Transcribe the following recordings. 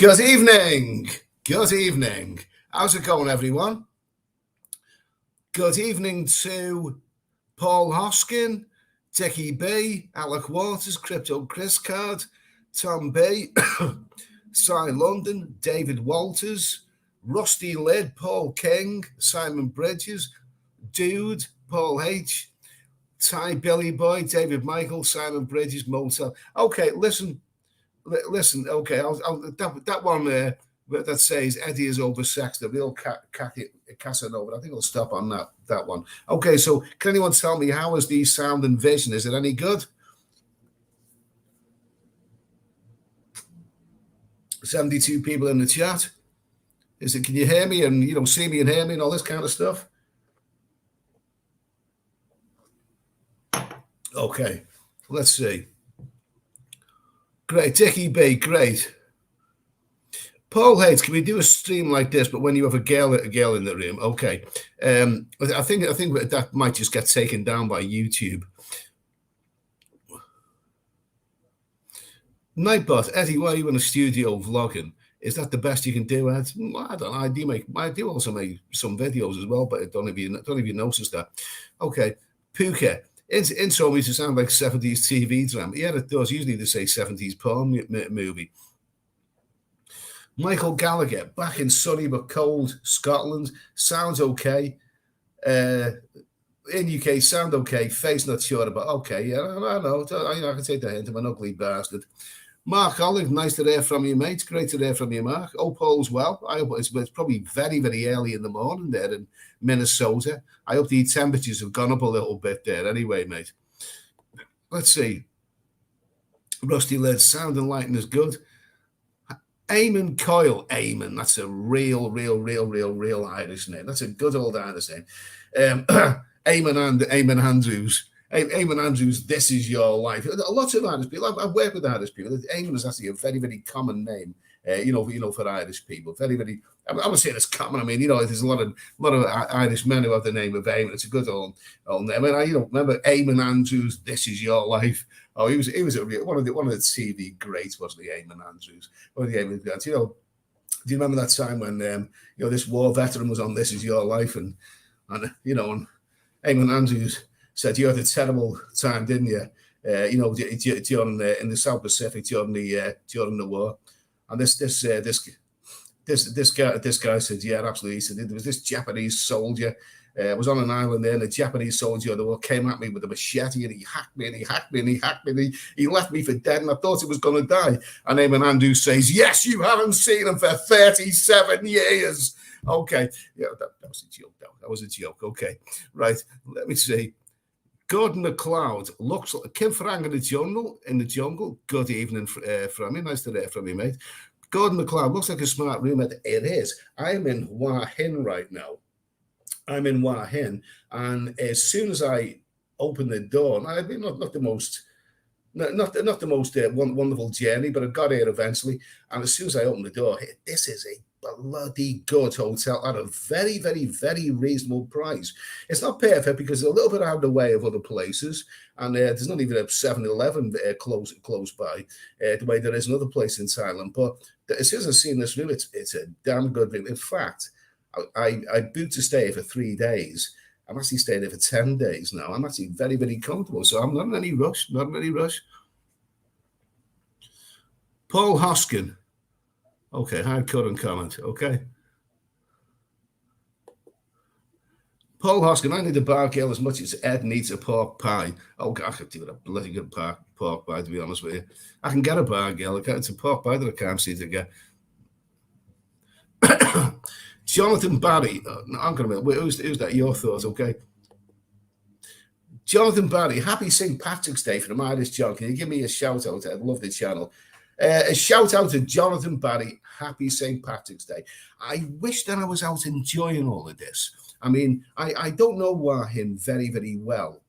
Good evening. Good evening. How's it going, everyone? Good evening to Paul Hoskin, Dickie B, Alec Waters, Crypto Chris Card, Tom B, Cy London, David Walters, Rusty Lid, Paul King, Simon Bridges, Dude, Paul H, Ty Billy Boy, David Michael, Simon Bridges, Motel. Okay, listen. Okay, that one there that says Eddie is oversexed, the real Casanova. I think I'll stop on that one. Okay, so can anyone tell me how is the sound and vision? Is it any good? 72 people in the chat. Is it? Can you hear me and see me and hear me and all this kind of stuff? Okay, let's see. Great, Dickie B, great. Paul Hates, can we do a stream like this, but when you have a girl in the room? Okay. I think that might just get taken down by YouTube. Nightbot, Eddie, why are you in a studio vlogging? Is that the best you can do, Ed? I don't know. I do also make some videos as well, but I don't even notice that. Okay. Puka, intro me to sound like 70s TV drama. Yeah, it does. Usually they say 70s porn movie. Michael Gallagher, back in sunny but cold Scotland. Sounds okay. In UK, sound okay. Face not sure about. Okay, yeah, I know. I can take the hint. I'm an ugly bastard. Mark Olive, nice to hear from you, mate. Great to hear from you, Mark. Hope all's well. I hope it's probably very, very early in the morning there in Minnesota. I hope the temperatures have gone up a little bit there anyway, mate. Let's see. Rusty Lid, sound and lighting is good. Eamon Coyle. Eamon, that's a real Irish name. That's a good old Irish name. Eamon Andrews. Eamon Andrews, this is your life. Lots of Irish people. I've worked with Irish people. Eamon is actually a very, very common name. For Irish people, very, very. I'm not saying it's common. I mean, there's a lot of Irish men who have the name of Eamon. It's a good old name. I mean, remember Eamon Andrews. This is your life. Oh, he was one of the TV greats, wasn't he, Eamon Andrews? One of the Eamon guys. Do you remember that time when this war veteran was on This Is Your Life and Eamon Andrews said you had a terrible time, didn't you? During in the South Pacific during the war. And this guy said, yeah, absolutely. He said there was this Japanese soldier. Was on an island there, and a Japanese soldier came at me with a machete, and he hacked me, and he hacked me, and he hacked me, and he left me for dead, and I thought he was going to die. And Eamon Andrews says, yes, you haven't seen him for 37 years. Okay. Yeah, that was a joke, though. That was a joke. Okay. Right. Let me see. Gordon McLeod looks like Kim Farang in the jungle. Good evening from you. Nice to hear from you, mate. Gordon McLeod looks like a smart roommate. It is. I'm in Hua Hin right now. I'm in Hua Hin, and as soon as I open the door, and I've been not the most wonderful journey, but I got here eventually. And as soon as I open the door, this is a bloody good hotel at a very, very, very reasonable price. It's not perfect because it's a little bit out of the way of other places, and there's not even a 7-Eleven close by, the way there is another place in Thailand. But as soon as I've seen this room, it's a damn good room. In fact, I booked to stay for 3 days. I'm actually staying there for 10 days now. I'm actually very, very comfortable. So I'm not in any rush. Paul Hoskin. Okay, hardcore and comment. Okay. Paul Hoskin, I need a bar girl as much as Ed needs a pork pie. Oh, I could do a bloody good pork pie, to be honest with you. I can get a bar girl. It's a pork pie that I can't see to get. Jonathan Barry, I'm going to who's that? Your thoughts, okay? Jonathan Barry, happy St. Patrick's Day from Irish John. Can you give me a shout out? I'd love the channel. A shout out to Jonathan Barry. Happy St. Patrick's Day. I wish that I was out enjoying all of this. I mean, I don't know Hua Hin very, very well.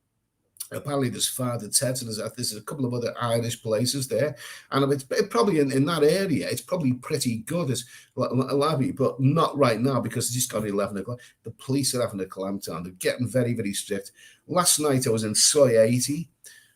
Apparently, there's Father Ted, and there's a couple of other Irish places there. And it's probably in that area, it's probably pretty good as Lavi, but not right now because it's just gone 11 o'clock. The police are having a clampdown. They're getting very, very strict. Last night, I was in Soy 80.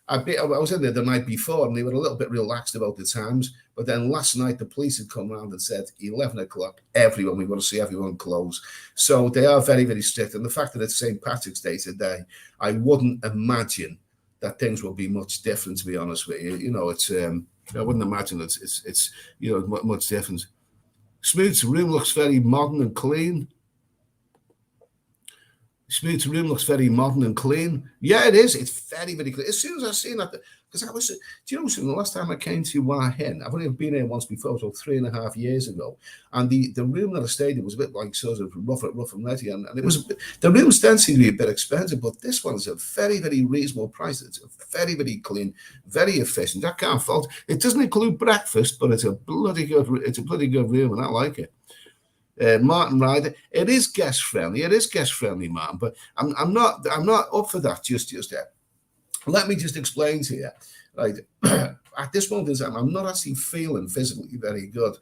I was in there the night before, and they were a little bit relaxed about the times. But then last night, the police had come around and said, 11 o'clock, everyone, we want to see everyone close. So they are very, very strict. And the fact that it's St. Patrick's Day today, I wouldn't imagine that things will be much different, to be honest with you. You know, it's I wouldn't imagine it's you know, much different. Smoot's room looks very modern and clean. Smoot's room looks very modern and clean. Yeah, it is. It's very, very clean. As soon as I seen that, because I was, do you know, the last time I came to Hua Hin, I've only been here once before, so 3.5 years ago, and the room that I stayed in was a bit like sort of rough and ready, and it was the rooms tend to be a bit expensive, but this one's a very, very reasonable price. It's very, very clean, very efficient. I can't fault. It doesn't include breakfast, but it's a bloody good room, and I like it. Martin Ryder, it is guest friendly. It is guest friendly, Martin. But I'm not up for that just yet. Let me just explain to you. Right, at this moment in time, I'm not actually feeling physically very good.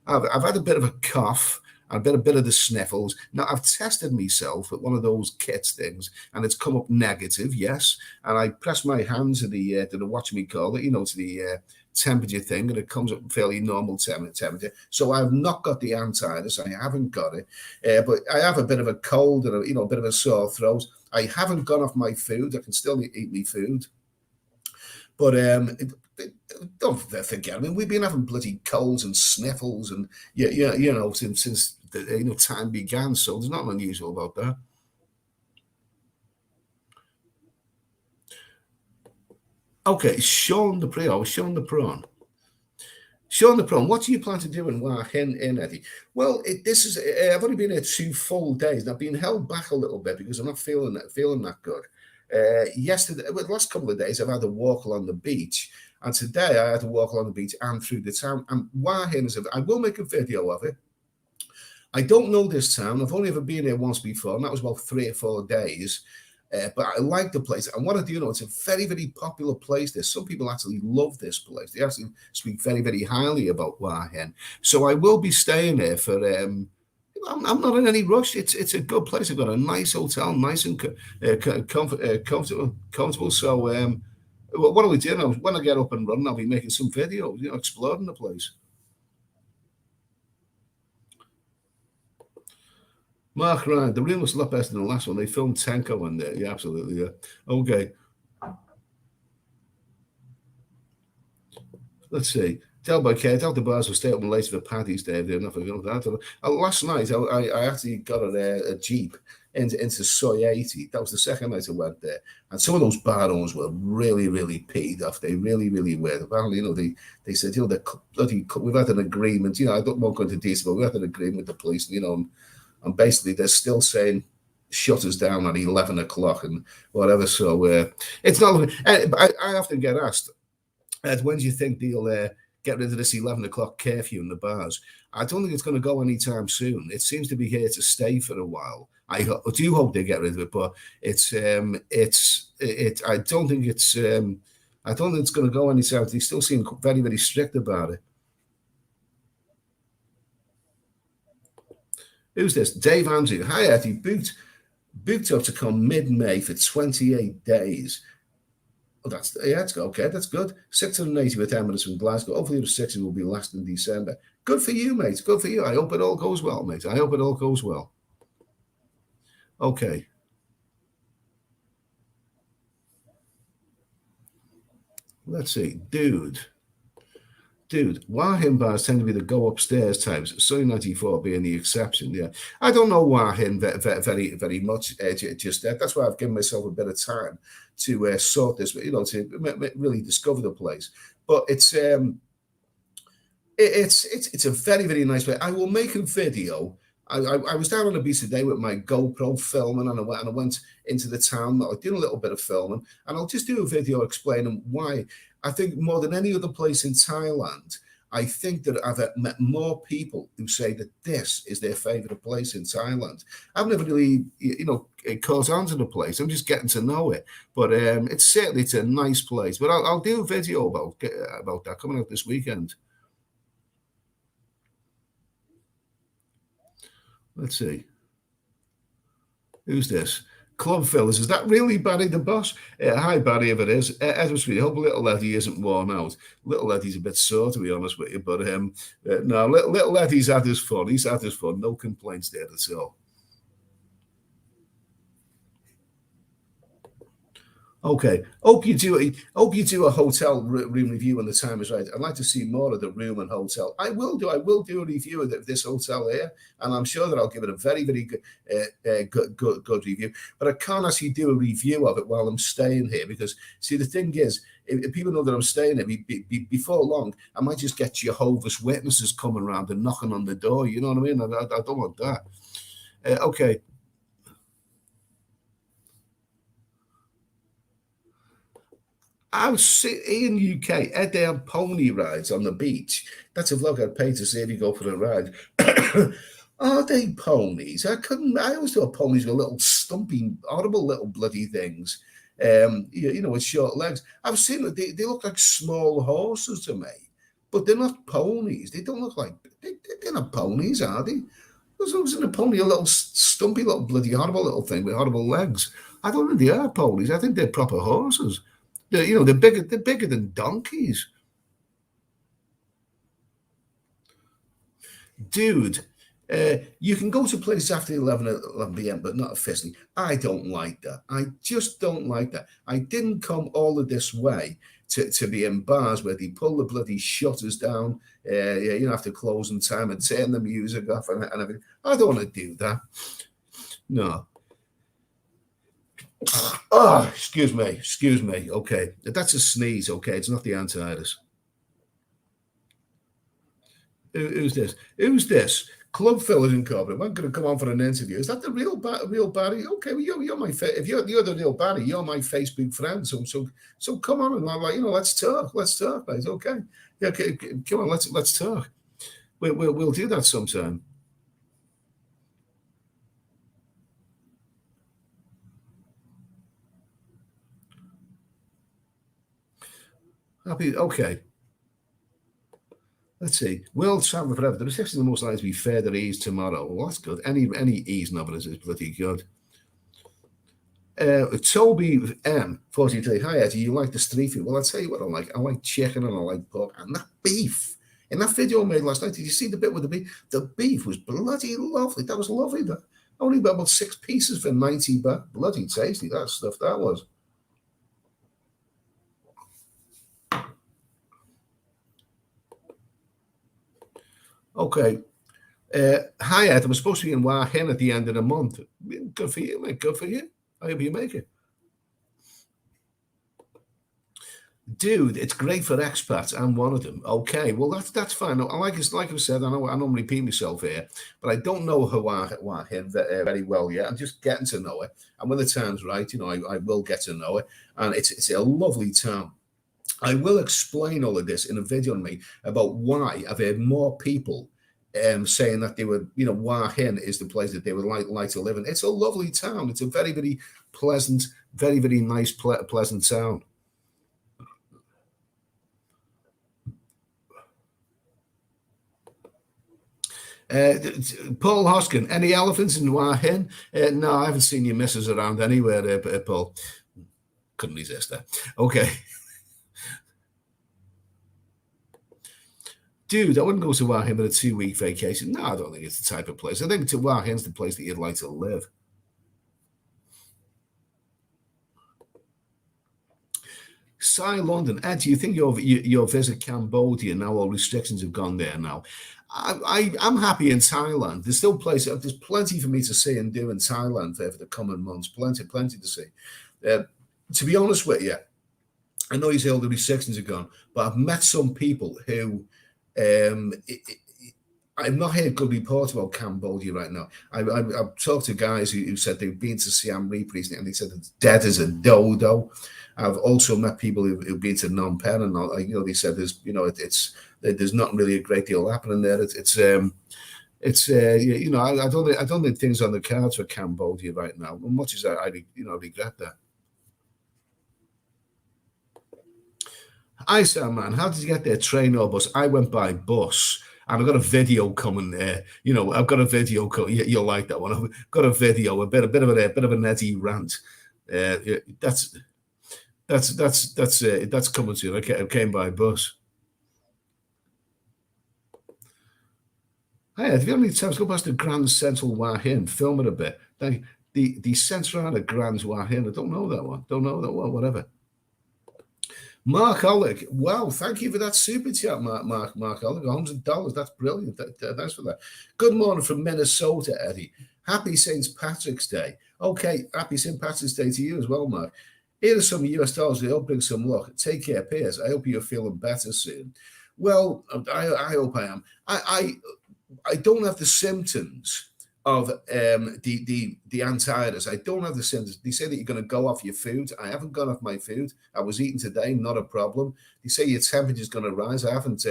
I've had a bit of a cough. I've got a bit of the sniffles. Now, I've tested myself at one of those kits things, and it's come up negative, yes. And I press my hand to the watch me call it, you know, to the temperature thing, and it comes up fairly normal temperature. So I've not got the antivirus. I haven't got it, but I have a bit of a cold and a bit of a sore throat. I haven't gone off my food. I can still eat my food, but don't forget. I mean, we've been having bloody colds and sniffles, and since time began. So there's nothing unusual about that. Okay, Sean the Prawn. Sean the Prawn. Sean the Prawn, what do you plan to do in Hua Hin, Eddie? Well, I've only been here 2 full days, and I've been held back a little bit because I'm not feeling that good. Yesterday, the last couple of days, I've had to walk along the beach, and today I had to walk along the beach and through the town. And Hua Hin I will make a video of it. I don't know this town. I've only ever been here once before, and that was about 3 or 4 days. But I like the place. And what I do know, it's a very, very popular place. There's some people actually love this place. They actually speak very, very highly about Hua Hin. So I will be staying there for. I'm not in any rush. It's a good place. I've got a nice hotel, nice and comfortable. So what are we doing? When I get up and running, I'll be making some videos, exploring the place. Mark Ryan, the room was a lot better than the last one. They filmed Tenko in there. Yeah, absolutely. Yeah. Okay. Let's see. Tell by Kate, Delta Bars will stay open later for Paddy's Day. They're not going to last night, I actually got a Jeep into Soy 80. That was the second night I went there. And some of those bar owners were really, really peed off. They really, really were. Apparently, they said, we've had an agreement. I won't go into detail, but we had an agreement with the police, and basically they're still saying shut us down at 11 o'clock and whatever. So it's not. I often get asked, when do you think they'll get rid of this 11 o'clock curfew in the bars? I don't think it's going to go anytime soon. It seems to be here to stay for a while. I do hope they get rid of it, but I don't think it's going to go anytime. They still seem very, very strict about it. Who's this? Dave Andrew. Hi, Eddie. Booked up to come mid-May for 28 days. Oh, that's okay. That's good. 680 with Emirates from Glasgow. Hopefully the 60 will be last in December. Good for you, mate. Good for you. I hope it all goes well, mate. I hope it all goes well. Okay. Let's see. Dude, Hua Hin bars tend to be the go upstairs types, Sunny 94 being the exception. Yeah, I don't know Hua Hin very, very much just yet. That's why I've given myself a bit of time to sort this, to really discover the place. But it's a very, very nice place. I will make a video. I was down on the beach today with my GoPro filming, and I went into the town. I did a little bit of filming, and I'll just do a video explaining why. I think more than any other place in Thailand, I think that I've met more people who say that this is their favorite place in Thailand. I've never really, caught on to the place. I'm just getting to know it. But it's a nice place. But I'll do a video about that coming out this weekend. Let's see. Who's this? Club fillers, is that really Barry the boss? Hi, Barry, if it is. Edward Street, hope little Eddie isn't worn out. Little Eddie's a bit sore, to be honest with you, but no, little Eddie's had his fun. He's had his fun. No complaints there at all. Okay. Hope you do a hotel room review when the time is right. I'd like to see more of the room and hotel. I will do a review of this hotel here, and I'm sure that I'll give it a very, very good review. But I can't actually do a review of it while I'm staying here because, see, the thing is, if people know that I'm staying here, before long, I might just get Jehovah's Witnesses coming around and knocking on the door. You know what I mean? I don't want that. Okay. I was in UK, Eddie and pony rides on the beach. That's a vlog I'd pay to see if you go for a ride. Are they ponies? I always thought ponies were little stumpy, horrible little bloody things. With short legs. I've seen that they look like small horses to me, but they're not ponies. They don't look like they're not ponies, are they? Wasn't a pony a little stumpy, little bloody horrible little thing with horrible legs? I don't think they are ponies. I think they're proper horses. They're bigger than donkeys. Dude, you can go to places after 11 p.m., but not officially. I don't like that. I just don't like that. I didn't come all of this way to be in bars where they pull the bloody shutters down, after closing time and turn the music off and everything. I don't want to do that. No. Oh, excuse me. Okay, that's a sneeze. Okay, it's not the antivirus. Who's this? Who's this? Club Fillers Incorporated. I'm going to come on for an interview. Is that the real Barry? Okay, well, you're my if you're the real Barry, you're my Facebook friend. So come on and let's talk. Let's talk, mate. Okay, yeah, okay, come on, let's talk. We'll do that sometime. Happy. Okay. Let's see. World champion forever. The reception the most likely to be further ease tomorrow. Well, that's good. Any ease novel is bloody good. Toby M 43. Hi Eddie, you like the street food? Well, I'll tell you what I like. I like chicken and I like pork and that beef. In that video I made last night, did you see the bit with the beef? The beef was bloody lovely. That was lovely. That only about 6 pieces for 90 baht. Bloody tasty. That stuff that was. Okay. Hi, Ed. I'm supposed to be in Hua Hin at the end of the month. Good for you, mate. Good for you. I hope you make it. Dude, it's great for expats. I'm one of them. Okay, well that's fine. I like I said, I know I don't repeat myself here, but I don't know Hua Hin very well yet. I'm just getting to know it, and when the time's right, I will get to know it. And it's a lovely town. I will explain all of this in a video on me about why I've heard more people saying that they were, Hua Hin is the place that they would like to live in. It's a lovely town. It's a very, very pleasant, very, very nice, pleasant town. Paul Hoskin, any elephants in Hua Hin? No, I haven't seen your missus around anywhere, Paul. Couldn't resist that. Okay. Dude, I wouldn't go to Hua Hin with a 2-week vacation. No, I don't think it's the type of place. I think Hua Hin's the place that you'd like to live. Cy London, Ed, do you think your visit Cambodia now? All restrictions have gone there now. I'm happy in Thailand. There's still places. There's plenty for me to see and do in Thailand for the coming months. Plenty to see. To be honest with you, I know you say all the restrictions are gone, but I've met some people who. I've not heard good reports about Cambodia right now. I've talked to guys who said they've been to Siem Reap recently and they said it's dead as a dodo. I've also met people who've been to Phnom Penh and they said there's not really a great deal happening there. I don't think things on the cards for Cambodia right now. As much as I regret that. I said, man, how did you get there? Train or bus? I went by bus. And I've got a video coming there. You know, I've got a video coming. You'll like that one. I've got a video, a bit of an Eddie rant. That's coming soon. I came by bus. Hey, have you got any times go past the Grand Central Hua Hin, film it a bit? The centre out of Grand Hua Hin. I don't know that one. Don't know that one. Whatever. Mark Ollick, wow, thank you for that super chat, Mark Ollick, $100. That's brilliant. Thanks for that. Good morning from Minnesota, Eddie. Happy St. Patrick's Day. Okay, happy St. Patrick's Day to you as well, Mark. Here are some US dollars. They hope bring some luck. Take care, Piers. I hope you're feeling better soon. Well, I hope I am. I don't have the symptoms of the antivirus. I don't have the symptoms. They say that you're going to go off your food. I haven't gone off my food. I was eating today, not a problem. They say your temperature is going to rise. I haven't.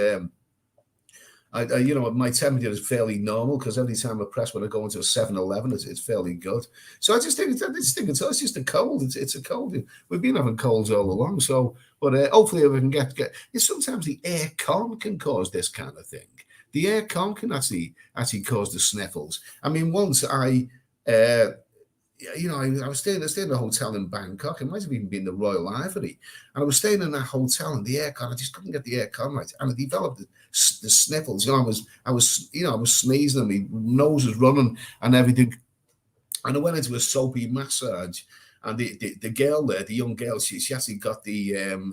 My temperature is fairly normal because every time I press when I go into a 7-Eleven, it's fairly good. So I just think it's just a cold. It's a cold. We've been having colds all along. So, but hopefully we can get. Sometimes the air con can cause this kind of thing. The air con can actually cause the sniffles. I mean, once I was staying in a hotel in Bangkok. It might have even been the Royal Ivory, and I was staying in that hotel, and the aircon, I just couldn't get the aircon right, and I developed the sniffles. I was sneezing, and my nose was running, and everything. And I went into a soapy massage, and the girl there, the young girl, she actually got the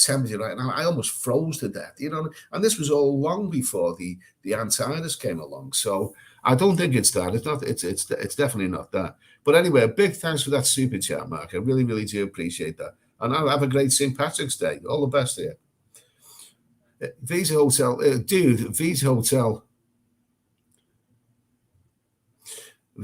temperature right now. I almost froze to death, and this was all long before the antivirus came along. So I don't think it's that. It's not. It's definitely not that. But anyway, a big thanks for that super chat, Mark. I really, really do appreciate that. And I'll have a great St. Patrick's Day. All the best here. Visa Hotel, Visa Hotel.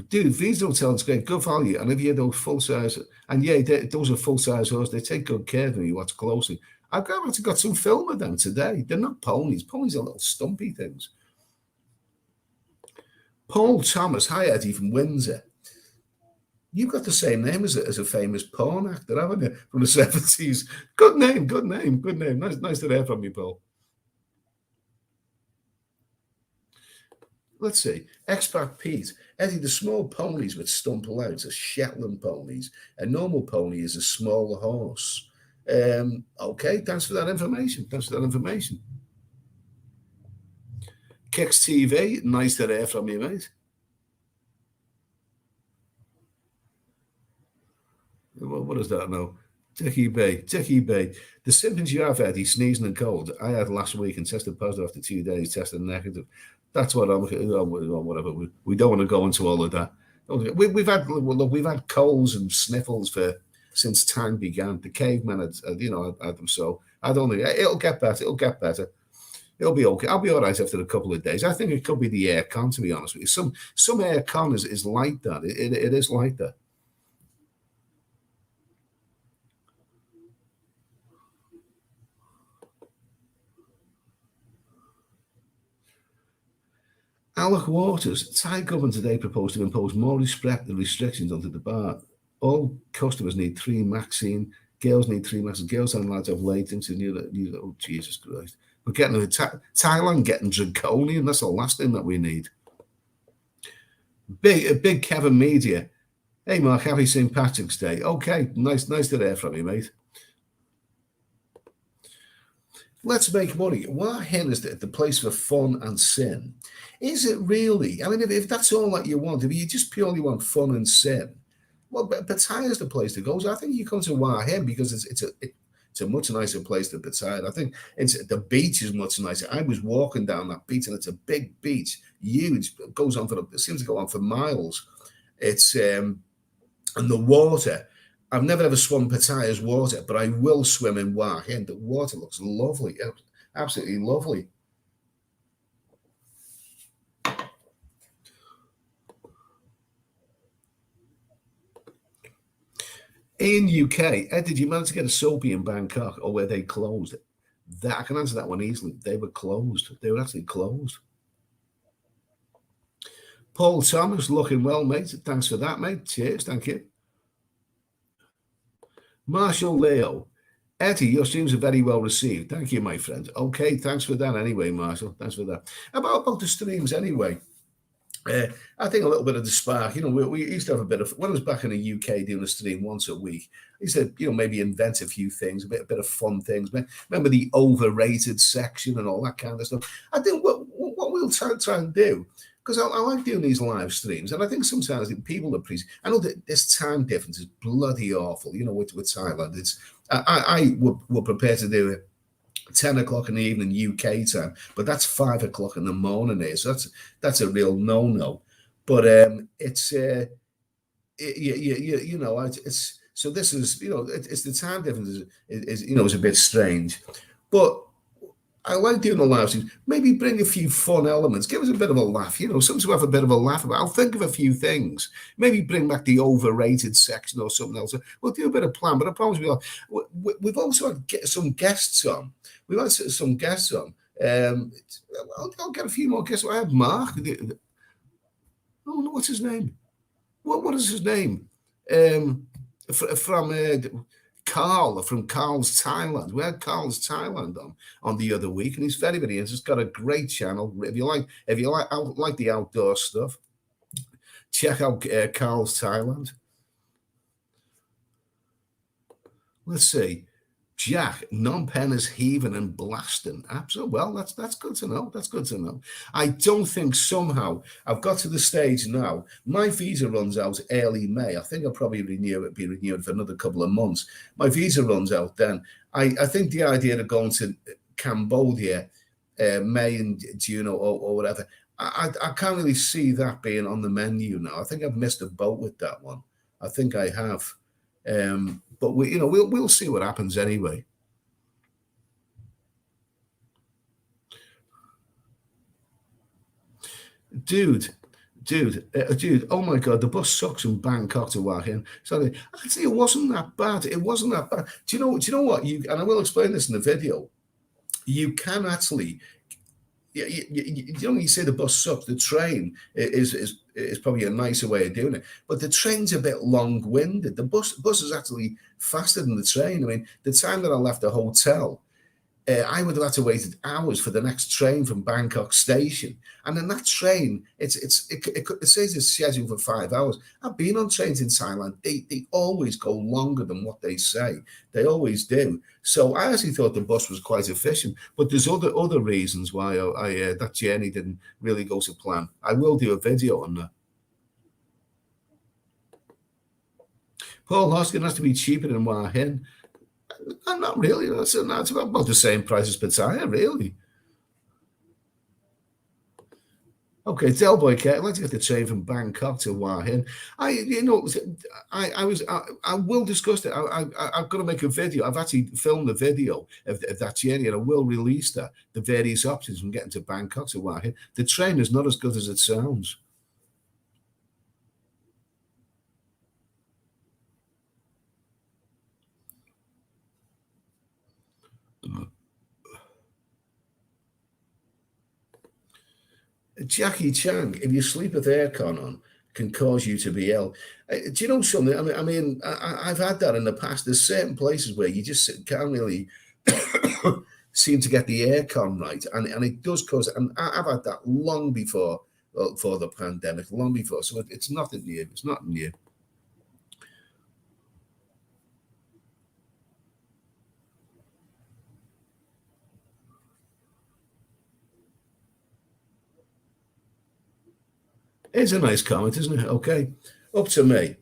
Dude, Visa Hotel is great, good value. And if you had those full size, and yeah, those are full size horses, they take good care of them. You watch closely. I've actually got some film of them today. They're not ponies. Ponies are little stumpy things. Paul Thomas, hi Eddie from Windsor. You've got the same name as a famous porn actor, haven't you? From the 70s. Good name. Nice to hear from you, Paul. Let's see. Expat Pete. Eddie, the small ponies with stump legs are Shetland ponies. A normal pony is a smaller horse. Okay, thanks for that information. Kicks TV, nice to hear from you, mate. What is that now? Dickie Bay. The symptoms you have, Eddie, sneezing and cold, I had last week and tested positive after 2 days, tested negative. That's what I'm whatever. We don't want to go into all of that. We've had colds and sniffles since time began. The cavemen had them. So I don't think it'll get better. It'll be okay. I'll be all right after a couple of days. I think it could be the air con, to be honest with you. Some air con is like that. It is like that. Alec Waters, Thai government today proposed to impose more restrictions onto the bar. All customers need 3 vaccine. Girls need 3 vaccines. Girls aren't allowed to have latency. Oh, Jesus Christ. We're getting Thailand getting draconian. That's the last thing that we need. Big Kevin Media. Hey, Mark, happy St. Patrick's Day. Okay, nice to hear from you, mate. Let's make money. Hua Hin is the place for fun and sin. Is it really? I mean, if that's all that you want, if you just purely want fun and sin, well, Pattaya is the place to go. So I think you come to Hua Hin because it's a much nicer place than Pattaya. I think the beach is much nicer. I was walking down that beach, and it's a big beach, huge. It seems to go on for miles. It's and the water. I've never ever swum Pattaya's water, but I will swim in Hua Hin. The water looks lovely, absolutely lovely. In UK, Ed, did you manage to get a soapy in Bangkok, or were they closed? I can answer that one easily. They were closed. They were actually closed. Paul Thomas, looking well, mate. Thanks for that, mate. Cheers, thank you. Marshall Leo, Eddie, your streams are very well received. Thank you, my friend. Okay, thanks for that anyway, Marshall. Thanks for that. About the streams anyway. I think a little bit of the spark. We used to have a bit of, when I was back in the UK doing a stream once a week, I used to, maybe invent a few things, a bit of fun things. Remember the overrated section and all that kind of stuff. I think what we'll try and do, because I like doing these live streams, and I think sometimes people appreciate. I know that this time difference is bloody awful. With Thailand, I would prepare to do it 10 o'clock in the evening UK time, but that's 5 o'clock in the morning here, so that's a real no. But it's it's so this is it's the time difference is a bit strange, but I like doing the live streams. Maybe bring a few fun elements. Give us a bit of a laugh. Something to have a bit of a laugh about. I'll think of a few things. Maybe bring back the overrated section or something else. We'll do a bit of plan, but I promise we've also had some guests on. We've had some guests on. I'll get a few more guests. I had Mark. Oh, no, what's his name? What is his name? From Carl from Carl's Thailand. We had Carl's Thailand on the other week, and he's very interesting. He's got a great channel. If you like the outdoor stuff, check out Carl's Thailand. Let's see. Jack, non-pen is heaving and blasting. Absolutely. Well, that's good to know. That's good to know. I don't think somehow I've got to the stage now. My visa runs out early May. I think I'll probably be renewed for another couple of months. My visa runs out then. I think the idea of going to Cambodia May and June or whatever, I can't really see that being on the menu now. I think I've missed a boat with that one. I think I have. But we'll see what happens anyway. Dude, oh my God, the bus sucks from Bangkok to Hua Hin. Sorry, actually, it wasn't that bad. It wasn't that bad. Do you know what? And I will explain this in the video. You can actually, you say the bus sucks. The train is probably a nicer way of doing it, but the train's a bit long-winded. The bus is actually faster than the train. I mean, the time that I left the hotel, I would have had to wait hours for the next train from Bangkok station. And then that train, it says it's scheduled for 5 hours. I've been on trains in Thailand. They always go longer than what they say. They always do. So I actually thought the bus was quite efficient. But there's other reasons why that journey didn't really go to plan. I will do a video on that. Paul Hoskin has to be cheaper than Hua Hin. Not really. That's about the same price as Pattaya, really. Okay, Delboy I'd like to get the train from Bangkok to Hua Hin. I will discuss it. I've got to make a video. I've actually filmed a video of that journey, and I will release that. The various options from getting to Bangkok to Hua Hin. The train is not as good as it sounds. Jackie Chang, if you sleep with aircon on, can cause you to be ill. Do you know something? I've had that in the past. There's certain places where you just can't really seem to get the aircon right, and it does cause. And I've had that long before for the pandemic, long before. So it's nothing new. It's nothing new. It's a nice comment, isn't it? Okay. Up to me.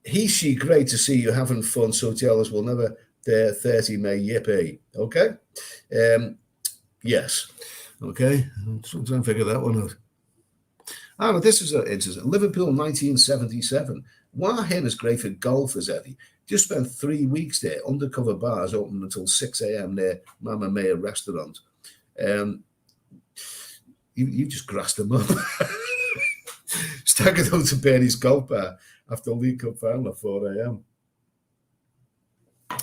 She, great to see you having fun. So jealous. We'll never dare 30 May. Yippee. Okay. Yes. Okay. I'm trying to figure that one out. Oh, this is interesting. Liverpool 1977. Hua Hin is great for golfers, Eddie. Just spent 3 weeks there. Undercover bars open until 6 a.m. near Mama Mia restaurant. You just grassed them up. Staggered out to Bernie's golf bar after League Cup final at 4 a.m.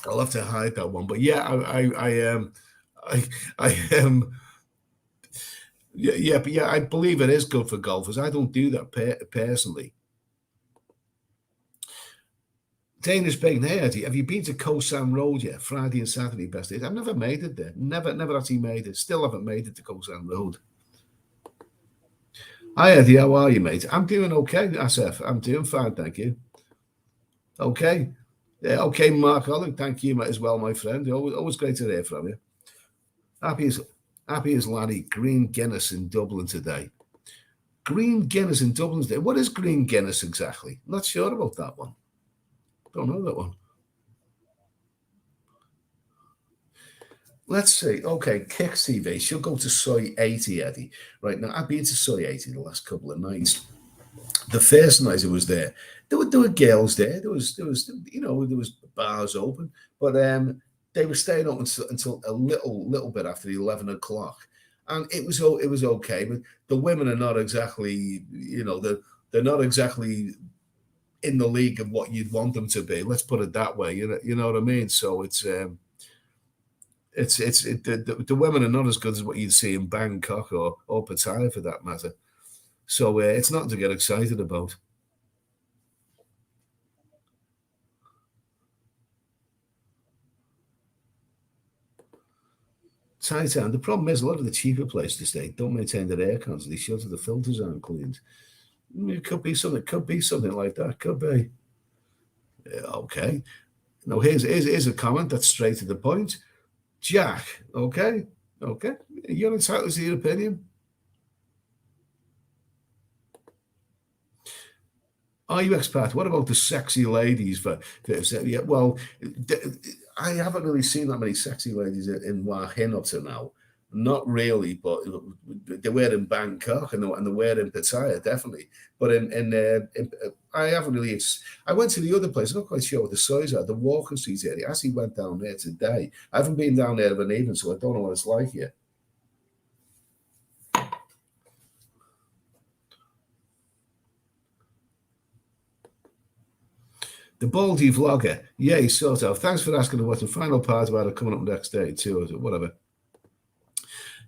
I'll have to hide that one, but yeah, I believe it is good for golfers. I don't do that personally. Danish bacon. Hey, Eddie, have you been to Koh San Road yet? Friday and Saturday best days. I've never made it there. Never actually made it. Still haven't made it to Koh San Road. Hi, Eddie. How are you, mate? I'm doing okay, Asif. I'm doing fine, thank you. Okay. Yeah, okay, Mark Holland. Thank you as well, my friend. Always great to hear from you. Happy as Laddie. Green Guinness in Dublin today. Green Guinness in Dublin today. What is Green Guinness exactly? Not sure about that one. Don't know that one. Let's see. Okay, Kicks TV. She'll go to Soy 80, Eddie. Right now, I've been to Soy 80 the last couple of nights. The first night I was there were girls there. There was bars open, but they were staying up until a little bit after 11 o'clock, and it was okay. But the women are not exactly, they're not exactly in the league of what you'd want them to be. Let's put it that way. You know what I mean? So the women are not as good as what you'd see in Bangkok or Pattaya for that matter. So it's nothing to get excited about. Titan. The problem is a lot of the cheaper places to stay don't maintain their air cons. They show that the filters aren't cleaned. It could be something like that. Could be. Okay. Now here's a comment that's straight to the point. Jack. Okay. You're entitled to your opinion. Are you expat? What about the sexy ladies? Yeah, well, I haven't really seen that many sexy ladies in Hua Hin up to now. Not really, but they were in Bangkok and they were in Pattaya, definitely. But I haven't really. I went to the other place. I'm not quite sure what the size are. The Walking Street area. I actually went down there today. I haven't been down there of an evening, so I don't know what it's like yet. The Baldy Vlogger. Yeah, sort of. Thanks for asking what's the final part about it coming up next day, too, or whatever.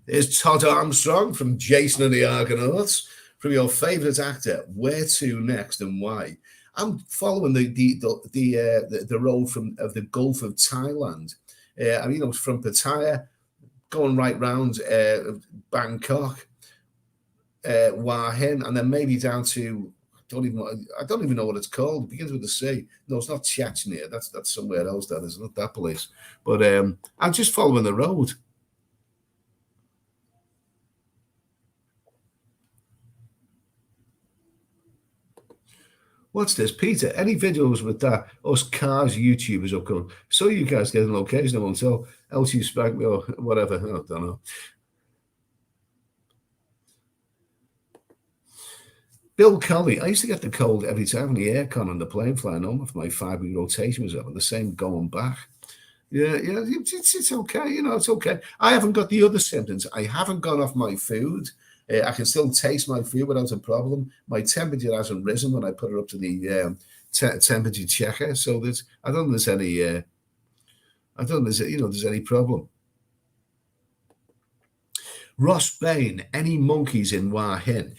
There's Todd Armstrong from Jason and the Argonauts. From your favourite actor, where to next and why? I'm following the road of the Gulf of Thailand. From Pattaya, going right round Bangkok, Hua Hin, and then maybe down to I don't even know what it's called. It begins with a C. No, it's not Chechnya. That's somewhere else. That is not that place. But I'm just following the road. What's this, Peter? Any videos with that us cars YouTubers upcoming? So you guys get a location, I won't tell. Else you spank me or whatever. I don't know. Bill Kelly, I used to get the cold every time the aircon on the plane flying home if my 5-week rotation was up, and the same going back. Yeah, it's okay. It's okay. I haven't got the other symptoms. I haven't gone off my food. I can still taste my food without a problem. My temperature hasn't risen when I put it up to the temperature checker. So I don't think there's any. I don't think there's any problem. Ross Bain, any monkeys in Hua Hin?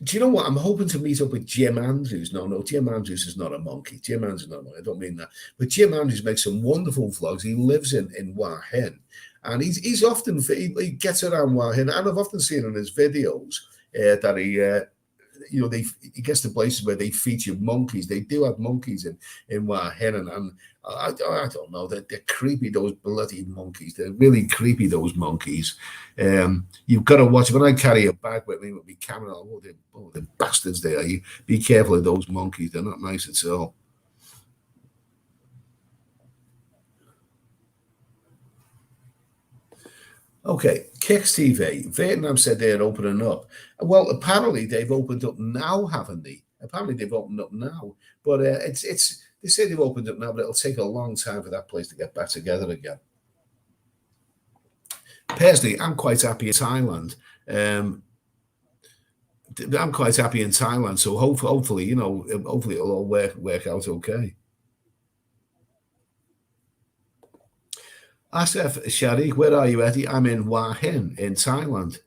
Do you know what? I'm hoping to meet up with Jim Andrews. No, Jim Andrews is not a monkey. Jim Andrews is not a monkey. I don't mean that. But Jim Andrews makes some wonderful vlogs. He lives in Hua Hin. And he's often, he gets around Hua Hin. And I've often seen in his videos that he gets to places where they feature monkeys. They do have monkeys in Hua Hin. And I don't know, they're creepy, those bloody monkeys. They're really creepy, those monkeys. You've got to watch. When I carry a bag with me with my camera, the bastards they are. You be careful of those monkeys. They're not nice at all. Okay, Kicks TV. Vietnam said they're opening up. Well, apparently they've opened up now, haven't they? Apparently they've opened up now. But they say they've opened up now, but it'll take a long time for that place to get back together again. Personally, I'm quite happy in Thailand. I'm quite happy in Thailand, so hopefully it'll all work out okay. Asif Shariq, where are you, Eddie? I'm in Hua Hin in Thailand.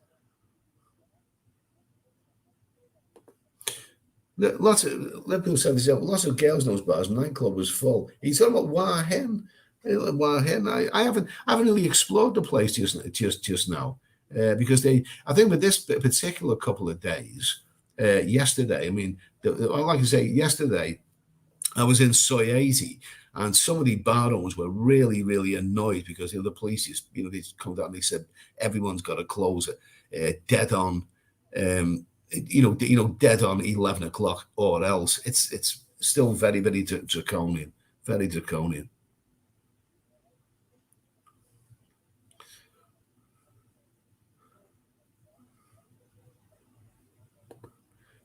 Lots of Liverpool 77. Lots of girls in those bars. Nightclub was full. He's talking about Hua Hin. Hua Hin. I haven't really explored the place just now because they. I think with this particular couple of days, yesterday. I mean, like I say, yesterday I was in Soy 80, and some of the bar owners were really, really annoyed because the police just, they come down and they said everyone's got to close it dead on. Dead on 11 o'clock, or else it's still very, very draconian, very draconian.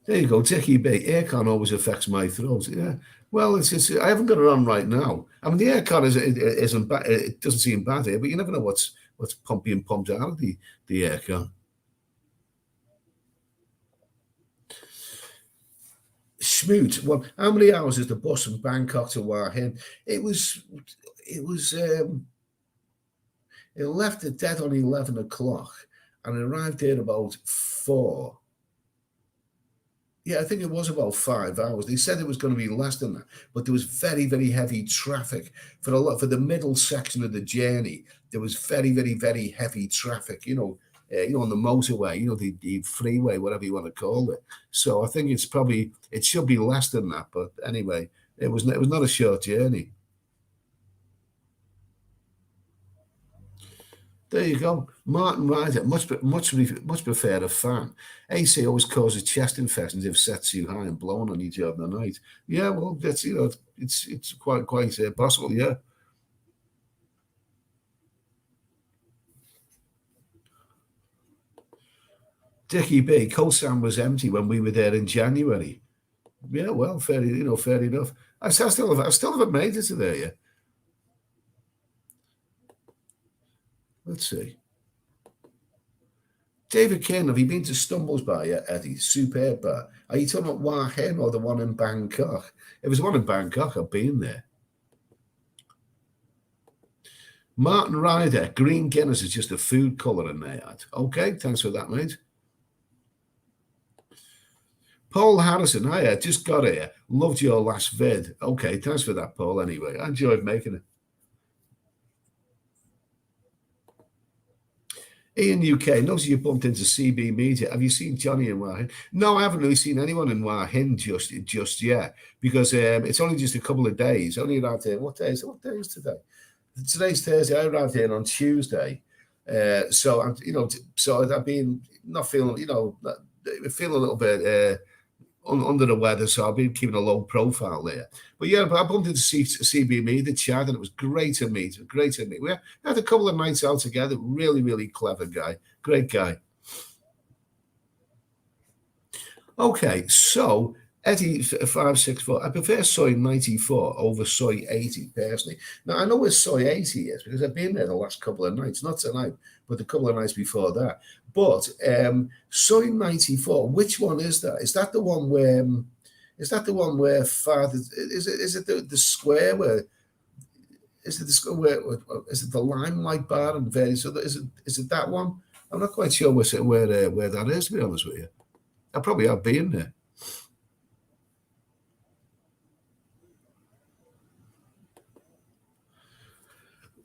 There you go, Dickie B. Aircon always affects my throat. Yeah, well, it's I haven't got it on right now. I mean, the aircon isn't bad. It doesn't seem bad here, but you never know what's being pumped out of the aircon. Schmoot. Well, how many hours is the bus from Bangkok to Hua Hin? It was. It was. It left at dead on 11 o'clock, and it arrived there about 4. Yeah, I think it was about 5 hours. They said it was going to be less than that, but there was very, very heavy traffic for the middle section of the journey. There was very, very, very heavy traffic. On the motorway. The freeway, whatever you want to call it. So I think it should be less than that. But anyway, it was not a short journey. There you go. Martin Ryder, much prefer a fan. AC always causes chest infections if set too high and blown on you during the night. Yeah, well, that's it's quite possible. Yeah. Dickie B. Kosan was empty when we were there in January. Yeah, well, fair enough. I still haven't made it to there yet. Let's see. David Kane, have you been to Stumbles Bar yet, Eddie? Superb bar. Are you talking about Hua Hin or the one in Bangkok? If it was one in Bangkok, I've been there. Martin Ryder, green Guinness is just a food colour in there. Okay, thanks for that, mate. Paul Harrison, hiya, just got here. Loved your last vid. Okay, thanks for that, Paul, anyway. I enjoyed making it. Ian UK, notice you bumped into CB Media. Have you seen Johnny in Hua Hin? No, I haven't really seen anyone in Hua Hin just yet because it's only just a couple of days. Only around here. What day is today? Today's Thursday. I arrived here on Tuesday. So I've been not feeling, feeling a little bit under the weather, so I've been keeping a low profile there. But yeah, I bumped into CBME, the chat, and it was great to meet. We had a couple of nights out together. Really, really clever guy. Great guy. Okay, so Eddie 564. I prefer soy 94 over soy 80 personally. Now I know where soy 80 is because I've been there the last couple of nights, not tonight, but the couple of nights before that. But soy 94, which one is that? Is that the one where Father is it the square where is it the square where is it the Limelight Bar and various other is it that one? I'm not quite sure where that is, to be honest with you. I probably have been there.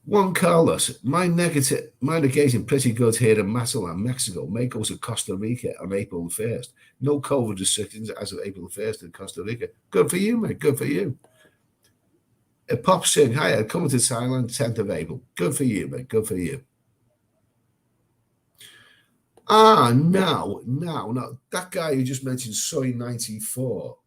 Juan Carlos, my negating pretty good here in Mazatlan, Mexico. May go to Costa Rica on April the 1st. No COVID restrictions as of April the 1st in Costa Rica. Good for you, mate. Good for you. Pop Sing, hi, coming to Thailand 10th of April. Good for you, mate. Good for you. Now, that guy who just mentioned Soy 94.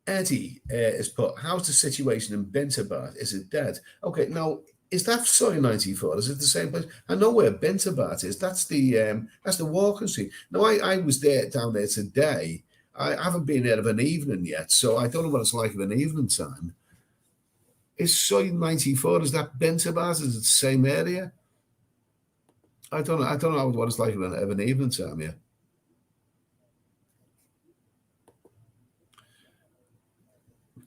Eddie is put, how's the situation in Bintabat? Is it dead? Okay, now, is that Soy 94? Is it the same place? I know where Bintabat is. That's the walking street. Now, I was down there today. I haven't been there of an evening yet, so I don't know what it's like of an evening time. Is Soy 94, is that Bintabat? Is it the same area? I don't know what it's like of an evening time, yeah.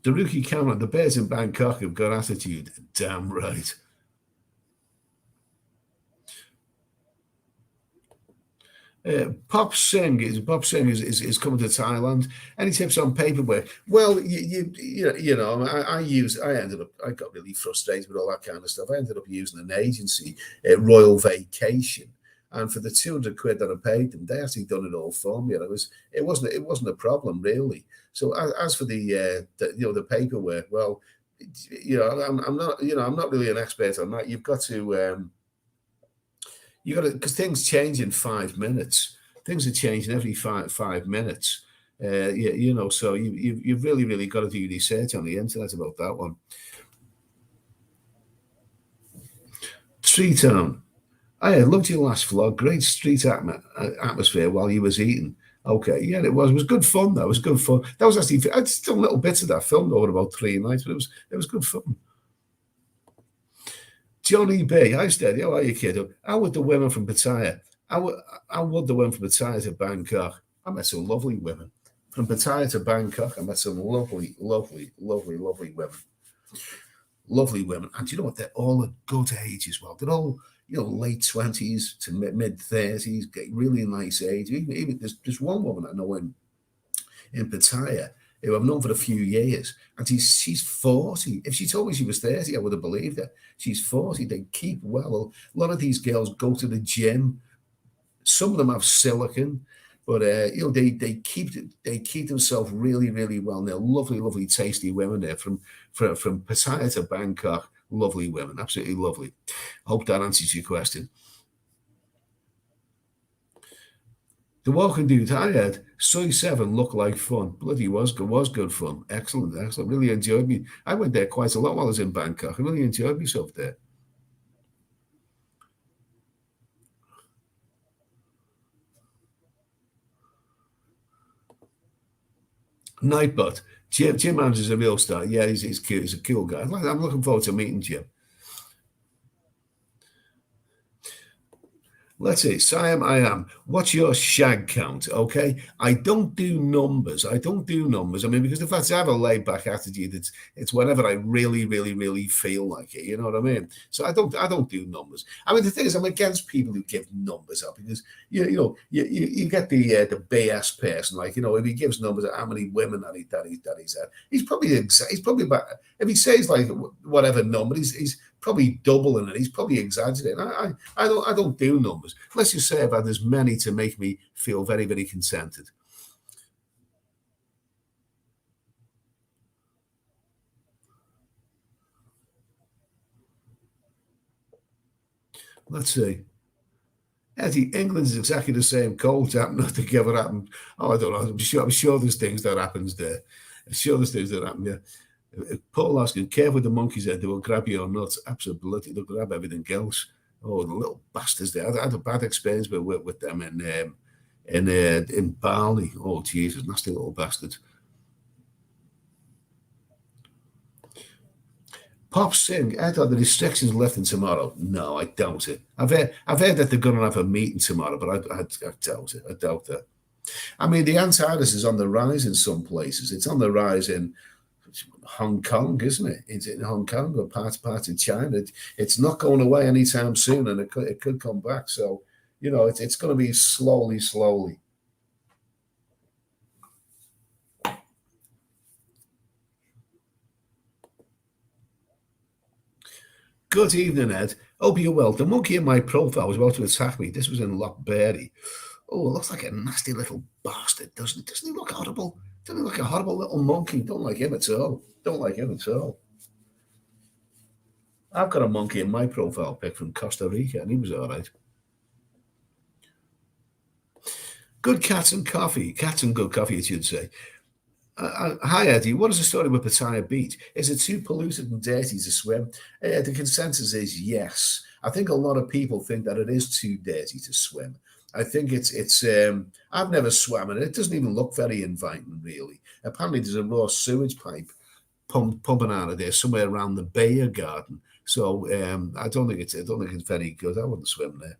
Daruki Cameron, the Bears in Bangkok have got attitude. Damn right. Pop Singh is coming to Thailand. Any tips on paperwork? Well, I got really frustrated with all that kind of stuff. I ended up using an agency, Royal Vacation, and for the 200 quid that I paid them, they actually done it all for me. And it wasn't a problem really. So as for the paperwork, well, I'm not really an expert on that. You got to because things change in 5 minutes. Things are changing every five minutes. So you've really really got to do research on the internet about that one. Street Town. I loved your last vlog. Great street atmosphere while you was eating. Okay, yeah, it was. It was good fun. That was good fun. That was actually. I'd still little bits of that filmed over about 3 nights, but it was good fun. Johnny B, hi Steady, how are you, kid? How would the women from Pattaya? How would the women from Pattaya to Bangkok? I met some lovely women. From Pattaya to Bangkok, I met some lovely, lovely, lovely, lovely women. Lovely women. And you know what? They're all at good age as well. They're all, late 20s to mid 30s, really nice age. Even there's one woman I know in Pattaya who I've known for a few years, and she's 40. If she told me she was 30, I would have believed her. She's 40. They keep well. A lot of these girls go to the gym. Some of them have silicon, but they keep themselves really, really well. And they're lovely, lovely, tasty women there from Pattaya to Bangkok. Lovely women, absolutely lovely. Hope that answers your question. The walking dude I had, Soy 7 looked like fun. Bloody was good fun. Excellent, excellent. Really enjoyed me. I went there quite a lot while I was in Bangkok. I really enjoyed myself there. Nightbot. Jim Adams is a real star. Yeah, he's cute. He's a cool guy. I'm looking forward to meeting Jim. Let's see. Siam, I am. What's your shag count? Okay. I don't do numbers. I mean, because if I have a laid back attitude, it's whenever I really, really, really feel like it. You know what I mean? So I don't do numbers. I mean, the thing is, I'm against people who give numbers out because you get the BS person, like, if he gives numbers at how many women that he's had, he's probably about, if he says like whatever number, he's probably doubling it. He's probably exaggerating. I don't do numbers. Let's just say I've had as many to make me feel very, very contented. Let's see. Eddie, England is exactly the same. Cold tap, nothing ever happened. Oh, I don't know. I'm sure there's things that happens there. I'm sure there's things that happen. Yeah. Paul asking, careful with the monkeys there. They will grab your nuts. Absolutely. They'll grab everything else. Oh, the little bastards there. I had a bad experience with them in Bali. Oh, Jesus, nasty little bastards. Pop Singh, I thought the restrictions lifting tomorrow. No, I doubt it. I've heard that they're going to have a meeting tomorrow, but I doubt it. I doubt that. I mean, the anti-virus is on the rise in some places. It's on the rise in Hong Kong, isn't it? It's in Hong Kong or part of China. It's not going away anytime soon, and it could come back. So, it's going to be slowly, slowly. Good evening, Ed. Hope you're well. The monkey in my profile was about to attack me. This was in Lochberry. Oh, it looks like a nasty little bastard, doesn't it? Doesn't he look horrible? Doesn't he look like a horrible little monkey? Don't like him at all. Don't like him at all. I've got a monkey in my profile pic from Costa Rica, and he was all right. Good cats and coffee. Cats and good coffee, it should say. Hi, Eddie. What is the story with Pattaya Beach? Is it too polluted and dirty to swim? The consensus is yes. I think a lot of people think that it is too dirty to swim. I think it's. I've never swam in it. It doesn't even look very inviting, really. Apparently, there's a raw sewage pipe pumping out of there somewhere around the Bayer Garden. So I don't think it's very good. I wouldn't swim there.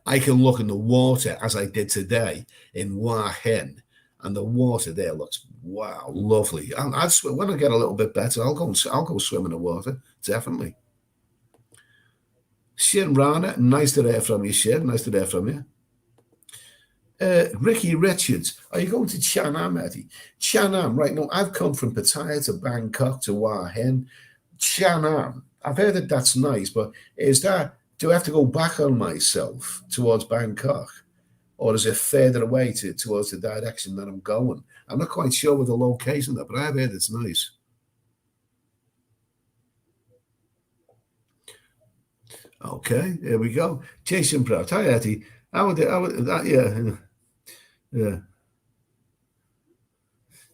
I can look in the water as I did today in Hua Hin, and the water there looks wow, lovely. I'd swim when I get a little bit better. I'll go swim in the water, definitely. Shin Rana, nice to hear from you, Shin. Nice to hear from you. Ricky Richards, are you going to Chanam, Eddie? Chanam, right now, I've come from Pattaya to Bangkok to Hua Hin. Chanam, I've heard that that's nice, but do I have to go back on myself towards Bangkok? Or is it further away towards the direction that I'm going? I'm not quite sure with the location of that, but I've heard it's nice. Okay, here we go. Jason Pratt. Hi, Eddie. Yeah, yeah,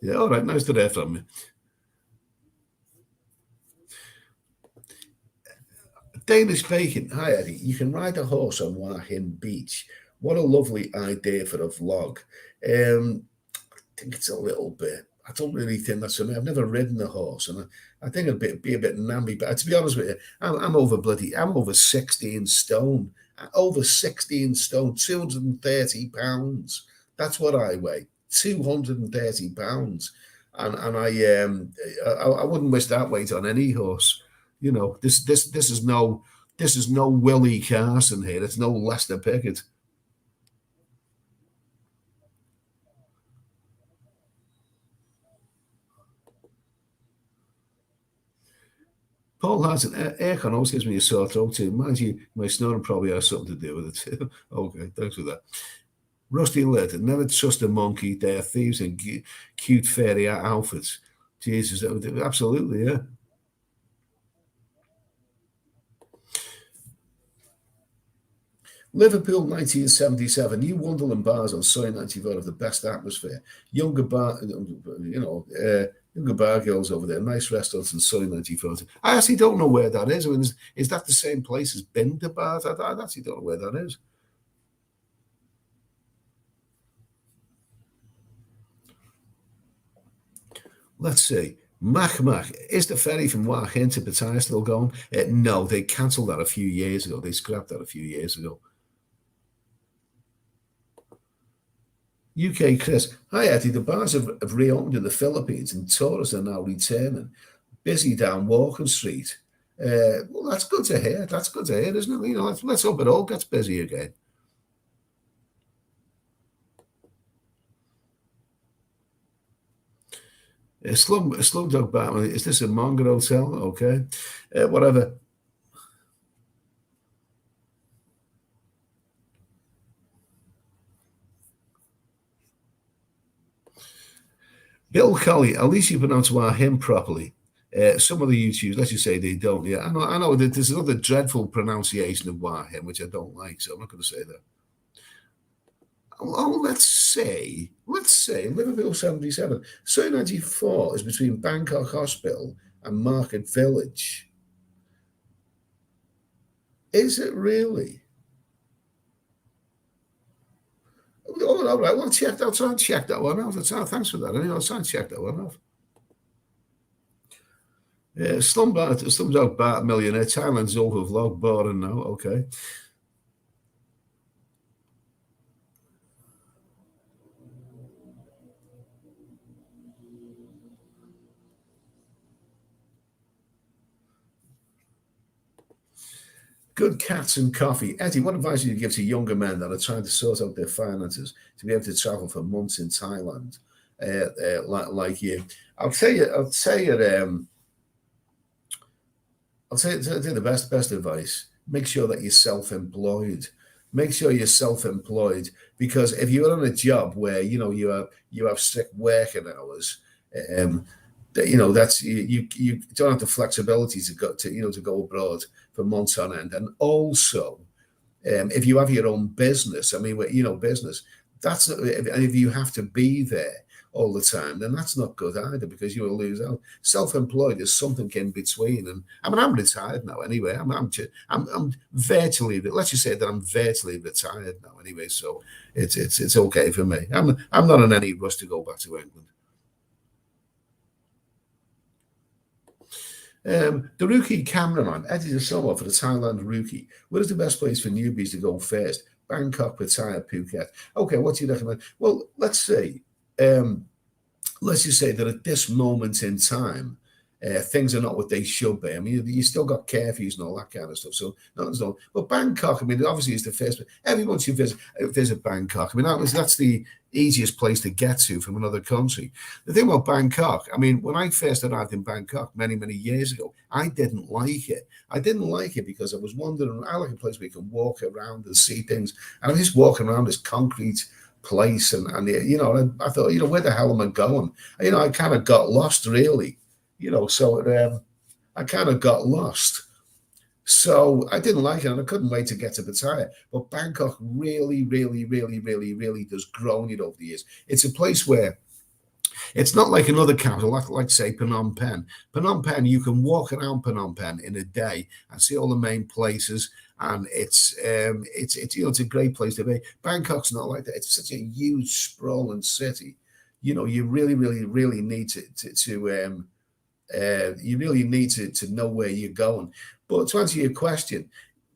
yeah. All right, nice to hear from you. Danish Bacon. Hi, Eddie. You can ride a horse on Hua Hin Beach. What a lovely idea for a vlog. Think it's a little bit. I don't really think that's for me. I've never ridden a horse, and I think be a bit namby. But to be honest with you, I'm over 16 stone. Over 16 stone, 230 pounds. That's what I weigh. 230 pounds. And I wouldn't wish that weight on any horse. This is no Willie Carson here. It's no Lester Pickett. Paul Hansen, aircon always gives me a sore throat too. Mind you, my snoring probably has something to do with it too. Okay, thanks for that. Rusty Lid, never trust a monkey. They are thieves in cute fairy outfits. Jesus, absolutely, yeah. Liverpool 1977, New Wonderland bars on Soy 94 of the best atmosphere. Younger bar girls over there, nice restaurants in Soy 94. I actually don't know where that is. I mean, is that the same place as Binder Bars? I actually don't know where that is. Let's see. Mac Mac, is the ferry from Hua Hin to Pattaya still going? No, they cancelled that a few years ago. They scrapped that a few years ago. UK Chris, hi Eddie, the bars have reopened in the Philippines and tourists are now returning. Busy down Walking Street. Well, that's good to hear. That's good to hear, isn't it? Let's hope it all gets busy again. Slumdog Batman, is this a Monger hotel? Okay. Whatever. Bill Colley, at least you pronounce him properly. Some of the YouTubers, let's just say they don't. Yeah, I know that there's another dreadful pronunciation of him, which I don't like, so I'm not going to say that. Oh, let's say Liverpool 77. So 94 is between Bangkok Hospital and Market Village. Is it really? Oh, all right. Well, I'll try and check that one out. Thanks for that. I'll try and check that one out. Yeah, Slumdog Bart Millionaire, Thailand's over vlog, boring now. Okay. Good cats and coffee. Eddie, what advice would you give to younger men that are trying to sort out their finances to be able to travel for months in Thailand, like you? I'll say the best advice. Make sure that you're self-employed. Make sure you're self-employed because if you're on a job where you have strict working hours, um, that's you don't have the flexibility to go abroad for months on end, and also if you have your own business, I mean, business, and if you have to be there all the time, then that's not good either because you will lose out. Self-employed is something in between, and I mean, I'm retired now anyway. I'm virtually. Let's just say that I'm virtually retired now anyway, so it's okay for me. I'm not in any rush to go back to England. The rookie cameraman, Eddie De Silva for the Thailand rookie. What is the best place for newbies to go first? Bangkok, Pattaya, Phuket. Okay, what do you recommend? Well, let's just say that at this moment in time, things are not what they should be. I mean, you still got curfews and all that kind of stuff. So nothing's done. But Bangkok, I mean, obviously it's the first. Everyone should visit Bangkok. I mean, that's the easiest place to get to from another country. The thing about Bangkok, I mean, when I first arrived in Bangkok many, many years ago, I didn't like it. I didn't like it because I was wondering, I like a place where you can walk around and see things. And I'm just walking around this concrete place, and I thought, where the hell am I going? I kind of got lost, really. So I kind of got lost. So I didn't like it, and I couldn't wait to get to Pattaya. But Bangkok really, really, really, really, really does grow it over the years. It's a place where it's not like another capital, like say Phnom Penh. Phnom Penh, you can walk around Phnom Penh in a day and see all the main places, and it's a great place to be. Bangkok's not like that. It's such a huge, sprawling city. You really, really, really need to know where you're going. But to answer your question,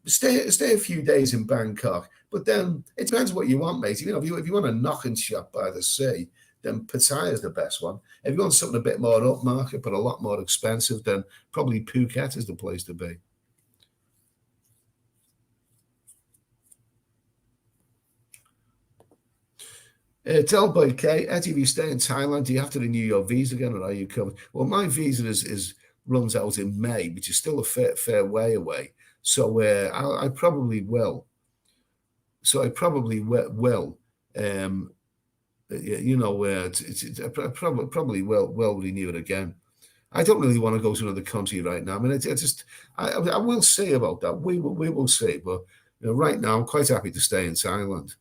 stay a few days in Bangkok. But then it depends what you want, mate. If you want a knocking shop by the sea, then Pattaya is the best one. If you want something a bit more upmarket but a lot more expensive, then probably Phuket is the place to be. Tell by K, Eddie, if you stay in Thailand, do you have to renew your visa again, or are you covered? Well, my visa is runs out in May, which is still a fair way away. So I probably will. So I probably will. Probably will renew it again. I don't really want to go to another country right now. I mean, I will see about that. We will see, but right now I'm quite happy to stay in Thailand.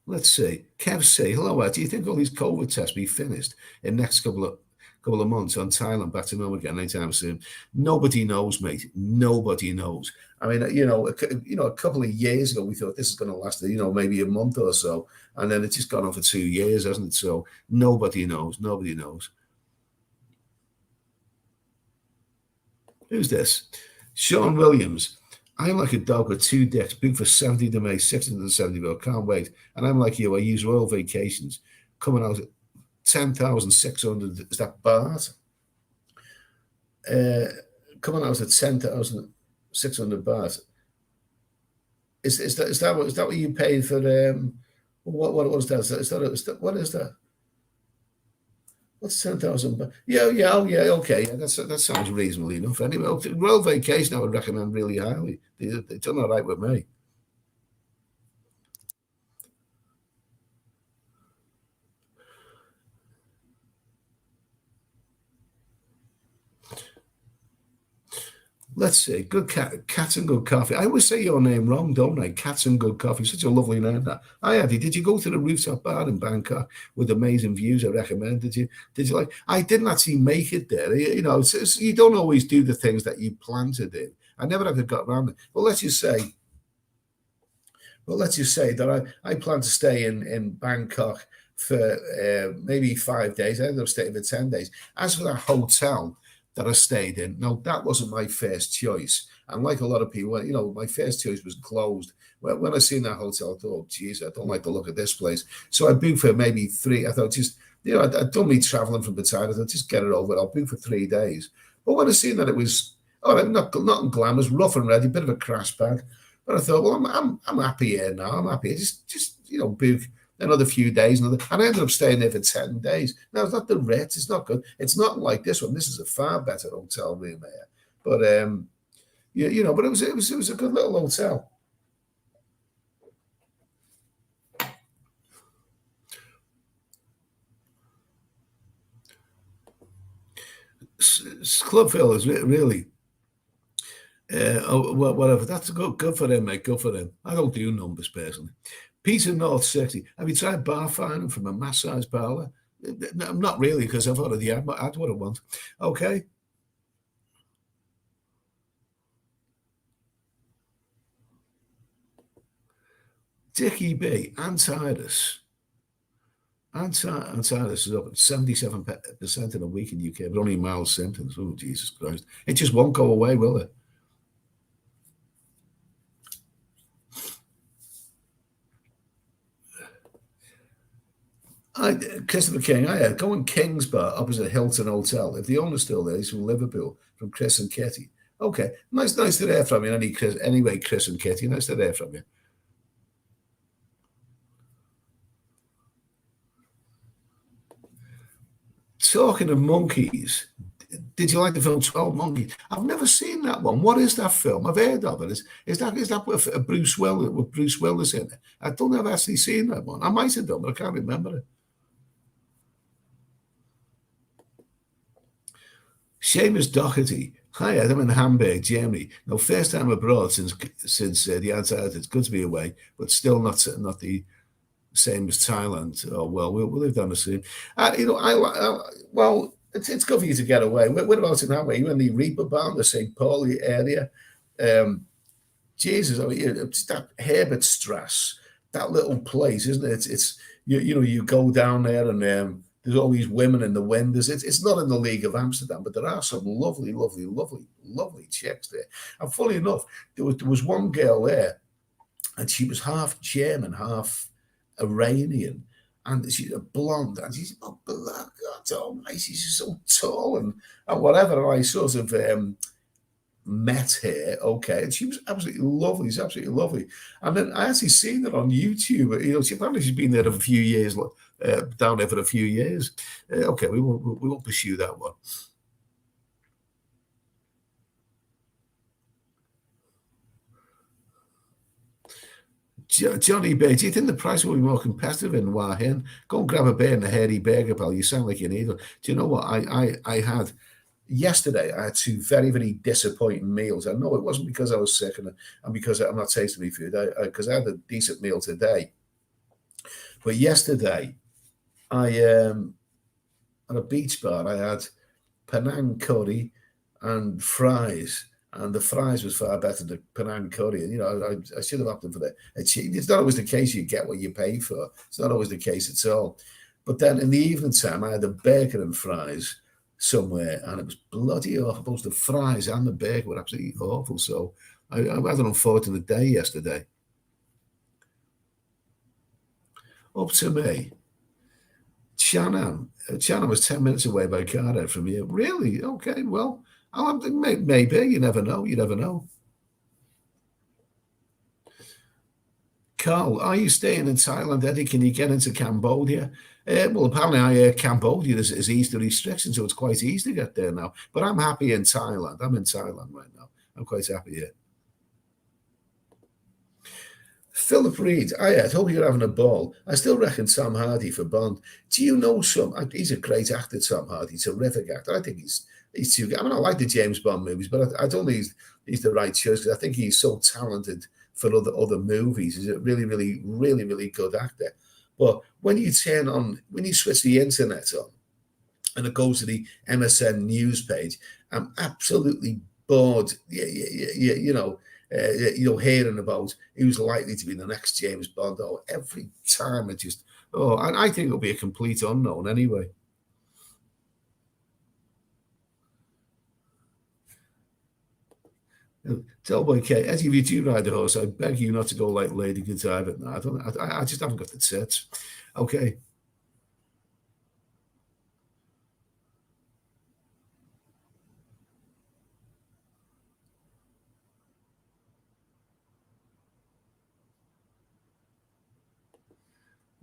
Let's see. Kev say, hello, Ed. Do you think all these COVID tests be finished in the next couple of months on Thailand back to normal again anytime soon? Nobody knows, mate. Nobody knows. I mean, a couple of years ago we thought this is going to last, maybe a month or so, and then it's just gone on for 2 years, hasn't it? So nobody knows. Nobody knows. Who's this? Sean Williams. I'm like a dog with 2 dicks, big for 70 to May, 670, but can't wait. And I'm like you, I use Royal Vacations, coming out at 10,600, is that baht? Coming out at 10,600 baht. Is that what you paid for? What was that? What is that? What's 10,000? Yeah, okay. Yeah, that sounds reasonable enough. Anyway, Royal Vacation I would recommend really highly. They've done all right with me. Let's see. Good Cats and Good Coffee. I always say your name wrong, don't I? Cats and Good Coffee. Such a lovely name, that. Hi, Eddie. Did you go to the rooftop bar in Bangkok with amazing views? I recommend. Did you like? I didn't actually make it there. You don't always do the things that you plan to do. I never ever got around it. But let's just say that I plan to stay in Bangkok for maybe 5 days. I ended up staying for 10 days. As for that hotel that I stayed in, no, that wasn't my first choice. And like a lot of people, my first choice was closed. When I seen that hotel, I thought, oh, geez, I don't like the look of this place. So I booked for maybe 3. I thought I'd done me traveling from Battaya. I thought, just get it over. I'll book for 3 days. But when I seen that it was, not glamorous, rough and ready, bit of a crash bag. But I thought, well, I'm happy here now. I'm happy. Just book another few days. And I ended up staying there for 10 days. Now, it's not the Ritz. It's not good. It's not like this one. This is a far better hotel room here. But, but it was a good little hotel. Club Villas, really. Whatever. That's good for them, mate. Good for them. I don't do numbers personally. Peter North 60. Have you tried bar finding from a massage parlor? No, not really, because I've already had what I want. Okay. Dickie B. Antivirus. Antivirus is up at 77% in a week in the UK, but only mild symptoms. Oh, Jesus Christ. It just won't go away, will it? Christopher King, go in King's Bar opposite Hilton Hotel. If the owner's still there, he's from Liverpool, from Chris and Kitty. Okay, nice to hear from you. Anyway, Chris and Kitty, nice to hear from you. Talking of monkeys, did you like the film 12 Monkeys? I've never seen that one. What is that film? I've heard of it. Is that with Bruce Willis in it? I don't know if I've actually seen that one. I might have done, but I can't remember it. Seamus Doherty. Hi, I'm in Hamburg, Germany. No, first time abroad since the outside. It's good to be away, but still not the same as Thailand. Oh well, we'll live down the same. Well, it's good for you to get away. What about in that way? You in the Reeperbahn, the St. Pauli area? Jesus, I mean, it's that Herbertstrasse, that little place, isn't it? It's you go down there and there's all these women in the windows. It's not in the League of Amsterdam, but there are some lovely, lovely, lovely, lovely chicks there. And funny enough, there was one girl there, and she was half German, half Iranian, and she's a blonde, and she's she's so tall and whatever. And I sort of met her, okay, and she was absolutely lovely. She's absolutely lovely. And then I actually seen her on YouTube. She's been there a few years, down there for a few years. Okay, we won't pursue that one. Johnny Bay, do you think the price will be more competitive in Hua Hin? Go and grab a beer in the Hairy Burger, pal. You sound like you need it. Do you know what? I had yesterday, I had two very, very disappointing meals. I know it wasn't because I was sick and because I'm not tasting my food, because I had a decent meal today. But yesterday, I at a beach bar, I had Penang curry and fries. And the fries was far better than Penang curry. And, I should have opted for that. It's not always the case you get what you pay for. It's not always the case at all. But then in the evening time, I had a burger and fries somewhere, and it was bloody awful. Both the fries and the burger were absolutely awful. So I had an unfortunate day yesterday. Up to me. Shannon was 10 minutes away by car ride from here. Really? Okay, well, maybe. You never know. You never know. Carl, are you staying in Thailand, Eddie? Can you get into Cambodia? Well, apparently I hear Cambodia is eased the restrictions, so it's quite easy to get there now. But I'm happy in Thailand. I'm in Thailand right now. I'm quite happy here. Philip Reed, I hope you're having a ball. I still reckon Tom Hardy for Bond. Do you know some? He's a great actor, Tom Hardy, terrific actor. I think he's too good. I mean, I like the James Bond movies, but I don't think he's the right choice because I think he's so talented for other movies. He's a really, really, really, really good actor. But when you switch the internet on and it goes to the MSN news page, I'm absolutely bored. Hearing about who's likely to be the next James Bond. Oh, every time and I think it'll be a complete unknown anyway. Tell boy Kate, as if you do ride a horse, I beg you not to go like Lady Godiva. No, I just haven't got the tits. Okay.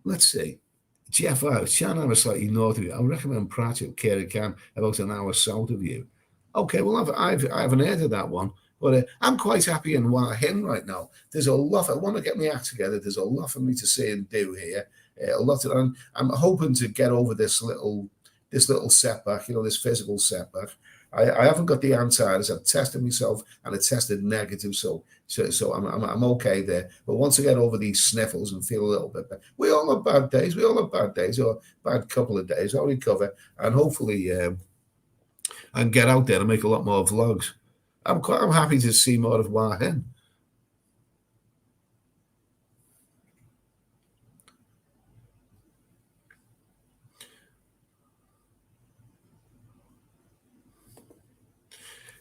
Let's see. Jeff out. Shannon was slightly north of you. I recommend Pratchett, Kerry Cam, about an hour south of you. Okay, well, I haven't heard of that one, but I'm quite happy in Hua Hin right now. There's a lot. I want to get my act together. There's a lot for me to say and do here. A lot. I'm hoping to get over this little setback. This physical setback. I haven't got the antivirus. I've tested myself and it tested negative, so I'm okay there. But once I get over these sniffles and feel a little bit better, we all have bad days. We all have bad days or bad couple of days. I'll recover and hopefully I can get out there and make a lot more vlogs. I'm happy to see more of Hua Hin.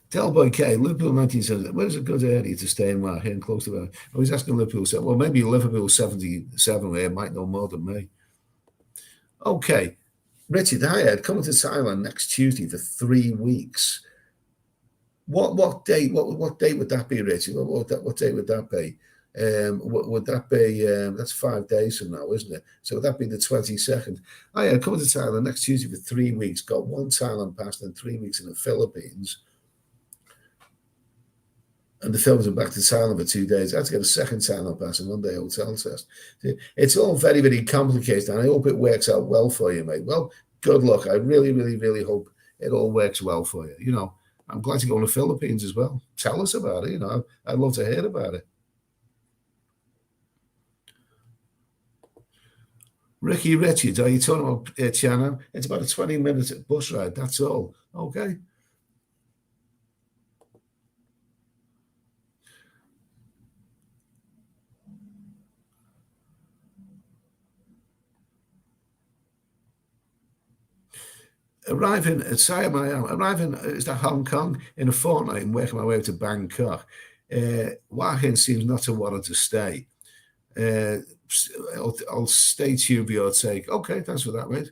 Delboy K, Liverpool 1970. Where's a good area to stay in Hua Hin, close to where? He's asking Liverpool. Well, maybe Liverpool 77 where might know more than me. Okay. Richard, hi Ed, coming to Thailand next Tuesday for 3 weeks. What date? What date would that be, Richie? What date would that be? Would that be? That's 5 days from now, isn't it? So would that be the 22nd? I am coming to Thailand next Tuesday for 3 weeks. Got one Thailand pass and 3 weeks in the Philippines. And the films are back to Thailand for 2 days. I had to get a second Thailand pass and 1 day hotel test. It's all very, very complicated, and I hope it works out well for you, mate. Well, good luck. I really, really, really hope it all works well for you. I'm glad you're going to the Philippines as well. Tell us about it. I'd love to hear about it. Ricky Richards, are you talking about China? It's about a 20-minute bus ride. That's all. Okay. Arriving at Siam, I am arriving is that Hong Kong in a fortnight and working my way to Bangkok. Hua Hin seems not to want to stay. I'll stay tuned for your take. Okay, thanks for that, mate.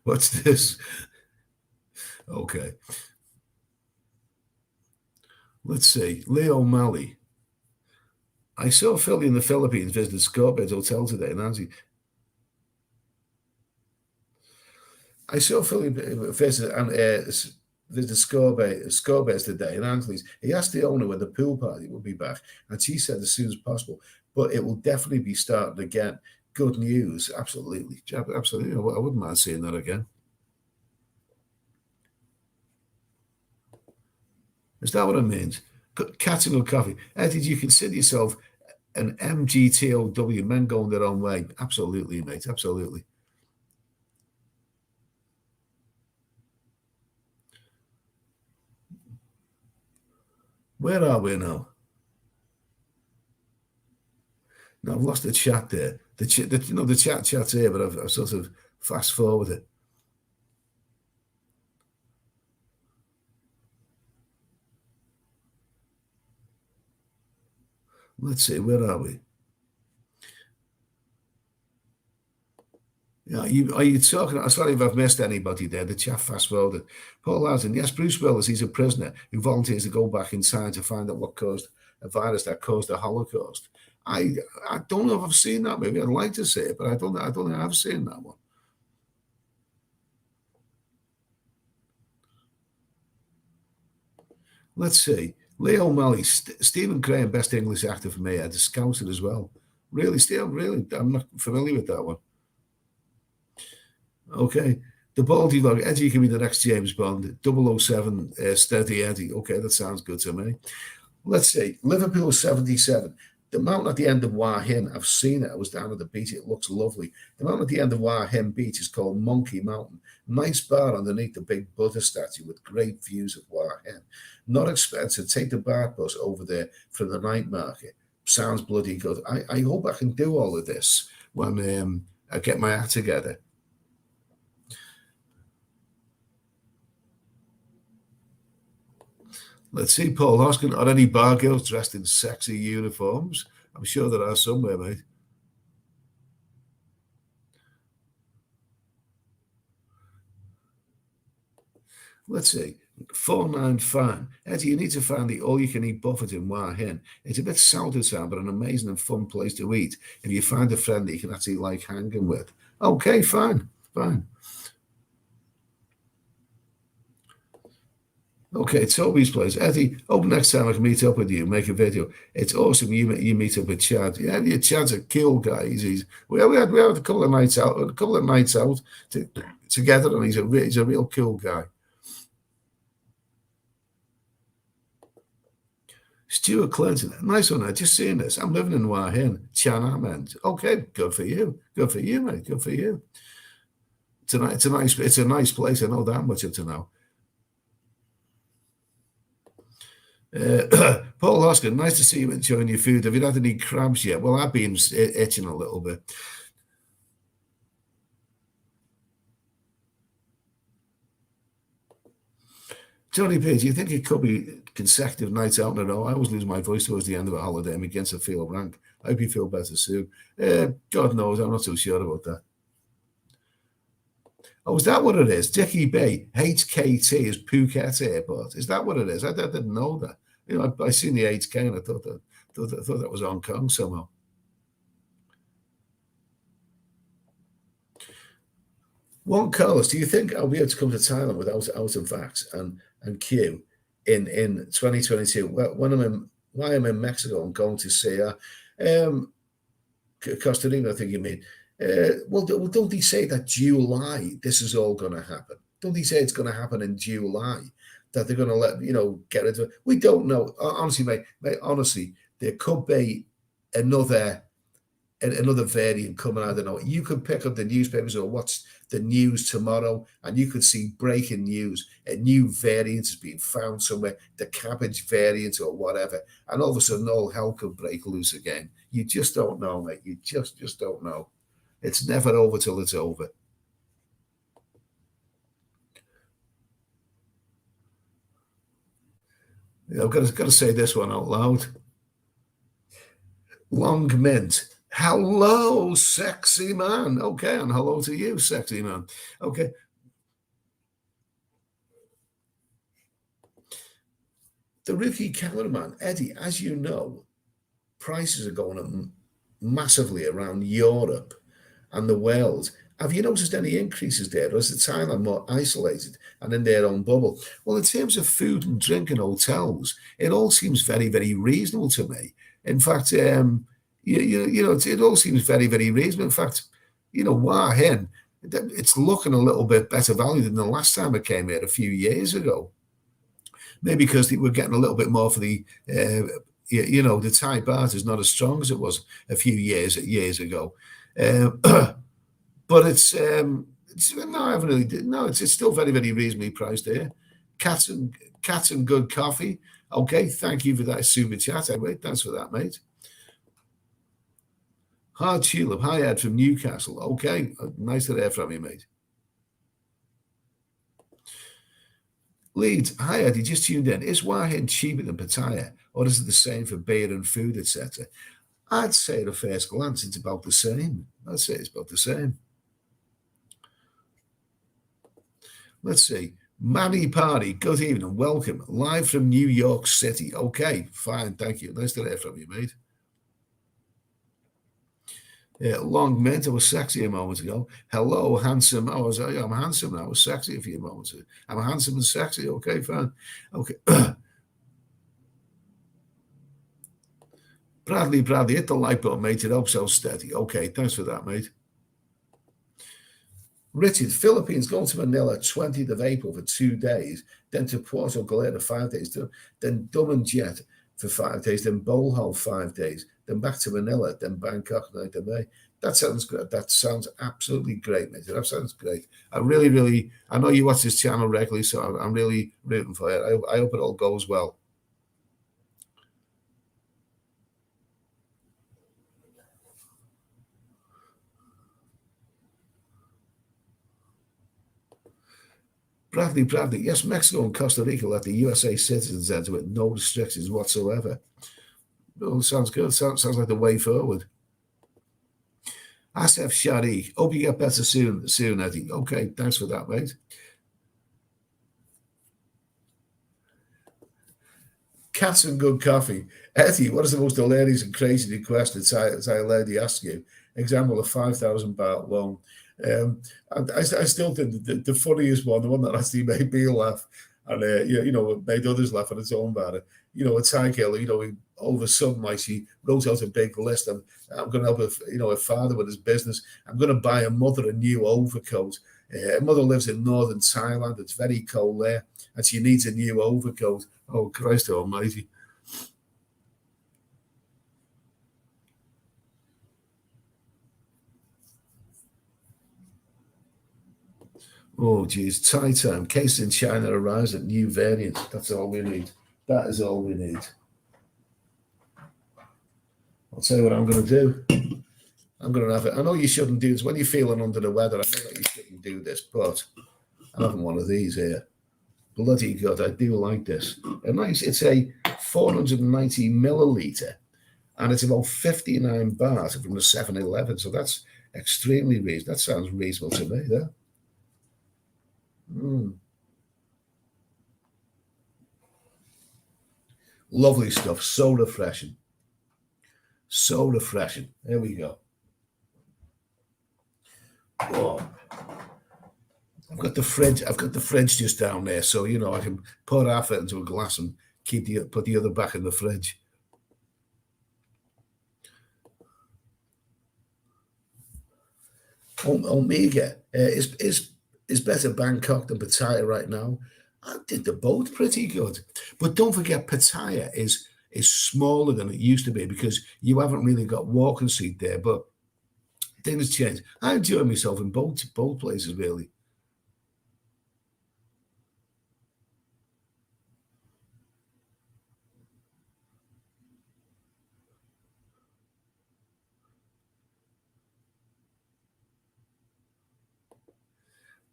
What's this? Okay. Let's see. Leo Malley. I saw Philly in the Philippines visited Scorpions Hotel today, and I saw Philly visit and visit Scorpions today in Angeles. He asked the owner when the pool party would be back, and she said as soon as possible. But it will definitely be starting again. Good news, absolutely, absolutely. I wouldn't mind seeing that again. Is that what it means? Catching a coffee. Did you consider yourself an MGTOW, men going their own way? Absolutely, mate. Absolutely. Where are we now? No, I've lost the chat there. The chat's here, but I've sort of fast forwarded. Let's see, where are we? Yeah, are you talking? I'm sorry if I've missed anybody there. The chat fast forwarded. Paul Housen, yes, Bruce Willis, he's a prisoner who volunteers to go back in time to find out what caused a virus that caused the Holocaust. I don't know if I've seen that movie. I'd like to see it, but I don't think I've seen that one. Let's see. Leo O'Malley, Stephen Crane, best English actor for me. I discounted as well. Really, still, really, I'm not familiar with that one. Okay. The Baldy Log, Eddie can be the next James Bond. 007, Steady Eddie. Okay, that sounds good to me. Let's see. Liverpool 77. The mountain at the end of Hua Hin, I've seen it. I was down at the beach. It looks lovely. The mountain at the end of Hua Hin Beach is called Monkey Mountain. Nice bar underneath the big Buddha statue with great views of Hua Hin. Not expensive. Take the BART bus over there from the night market. Sounds bloody good. I hope I can do all of this when I get my act together. Let's see, Paul Hoskin. Are any bar girls dressed in sexy uniforms? I'm sure there are somewhere, mate. Let's see. 49 fan. Eddie, you need to find the all-you-can-eat buffet in Hua Hin. It's a bit south of town, but an amazing and fun place to eat. If you find a friend that you can actually like hanging with. Okay, fine, fine. Okay, Toby's place. Eddie, hope next time I can meet up with you, make a video. It's awesome you meet up with Chad. Yeah, Chad's a cool guy. We had a couple of nights out, together, and he's a real cool guy. Stuart Clinton, nice one. I just seen this. I'm living in Hua Hin, Chan Ahmed. Okay, good for you. Good for you, mate. Good for you. It's a nice place. I know that much of to know. Paul Hoskin, nice to see you enjoying your food. Have you had any crabs yet? Well, I've been itching a little bit. Johnny P, do you think it could be consecutive nights out in a row? I always lose my voice towards the end of a holiday and begin to feel rank. I hope you feel better soon. God knows, I'm not so sure about that. Oh, is that what it is? Dickie B, HKT is Phuket Airport. Is that what it is? I didn't know that. You know, I seen the HK and I thought that was Hong Kong somehow. One Carlos, do you think I'll be able to come to Thailand without out of vax and queue in 2022? Why I'm in Mexico, I'm going to see Costa Rica, I think you mean. Well, don't they say that July this is all going to happen? Don't they say it's going to happen in July? That they're going to let get into it? We don't know. Honestly, mate. Honestly, there could be another variant coming. I don't know. You could pick up the newspapers or watch the news tomorrow, and you could see breaking news: a new variant has been found somewhere, the cabbage variant or whatever, and all of a sudden, all hell could break loose again. You just don't know, mate. You just don't know. It's never over till it's over. I've got to say this one out loud. Long Mint. Hello, sexy man. Okay, and hello to you, sexy man. Okay. The rookie cameraman, Eddie, as you know, prices are going up massively around Europe and the world. Have you noticed any increases there, or is the Thailand more isolated and in their own bubble? Well, in terms of food and drink and hotels, it all seems very, very reasonable to me. In fact, it all seems very, very reasonable. In fact, Hua Hin, it's looking a little bit better value than the last time it came here a few years ago. Maybe because we're getting a little bit more for the, the Thai baht is not as strong as it was a few years ago. But it's still very, very reasonably priced here. Cats and good coffee. Okay, thank you for that super chat. Anyway, thanks for that, mate. Hard Tulip. Hi, Ed from Newcastle. Okay, nice to hear from you, mate. Leeds. Hi, Eddie. Just tuned in. Is Hua Hin cheaper than Pattaya, or is it the same for beer and food, etc.? I'd say at a first glance, it's about the same. I'd say it's about the same. Let's see. Manny Party, good evening. Welcome. Live from New York City. Okay, fine. Thank you. Nice to hear from you, mate. Long Mint, I was sexy a moment ago. Hello, handsome. I'm handsome now. I was sexy a few moments ago. I'm handsome and sexy. Okay, fine. Okay. Bradley, hit the like button, mate. It helps so steady. Okay, thanks for that, mate. Richard, Philippines, going to Manila 20th of April for 2 days, then to Puerto Galera 5 days, then Dum Jet for 5 days, then Bohol 5 days, then back to Manila, then Bangkok 9th of May. That sounds good. That sounds absolutely great, mate. That sounds great. I really, I know you watch this channel regularly, so I'm really rooting for you. I hope it all goes well. Bradley, yes, Mexico and Costa Rica let the USA citizens enter with no restrictions whatsoever. Well, sounds good. Sounds like the way forward. Asif Shari, hope you get better soon, Eddie. Okay, thanks for that, mate. Cats and good coffee. Eddie, what is the most hilarious and crazy request that I lady asked you? Example of 5,000 baht loan. I still think the funniest one, the one that actually made me laugh, and made others laugh on its own matter. A Thai girl, all of a sudden, like, she wrote out a big list. I'm going to help her father with his business. I'm going to buy her mother a new overcoat. Her mother lives in northern Thailand. It's very cold there, and she needs a new overcoat. Oh, Christ almighty. Oh, geez. Thai time. Case in China arrives at new variant. That's all we need. That is all we need. I'll tell you what I'm going to do. I'm going to have it. I know you shouldn't do this. When you're feeling under the weather, I know that you shouldn't do this, but I'm having one of these here. Bloody good. I do like this. It's a 490 milliliter, and it's about 59 baht from the 7-Eleven. So that's extremely reasonable. That sounds reasonable to me, there. Lovely stuff. So refreshing. So refreshing. There we go. Oh, I've got the fridge. I've got the fridge just down there, so I can pour half it into a glass and put the other back in the fridge. Omega is better Bangkok than Pattaya right now. I did the both pretty good, but don't forget Pattaya is smaller than it used to be because you haven't really got walking seat there. But things change. I enjoy myself in both places really.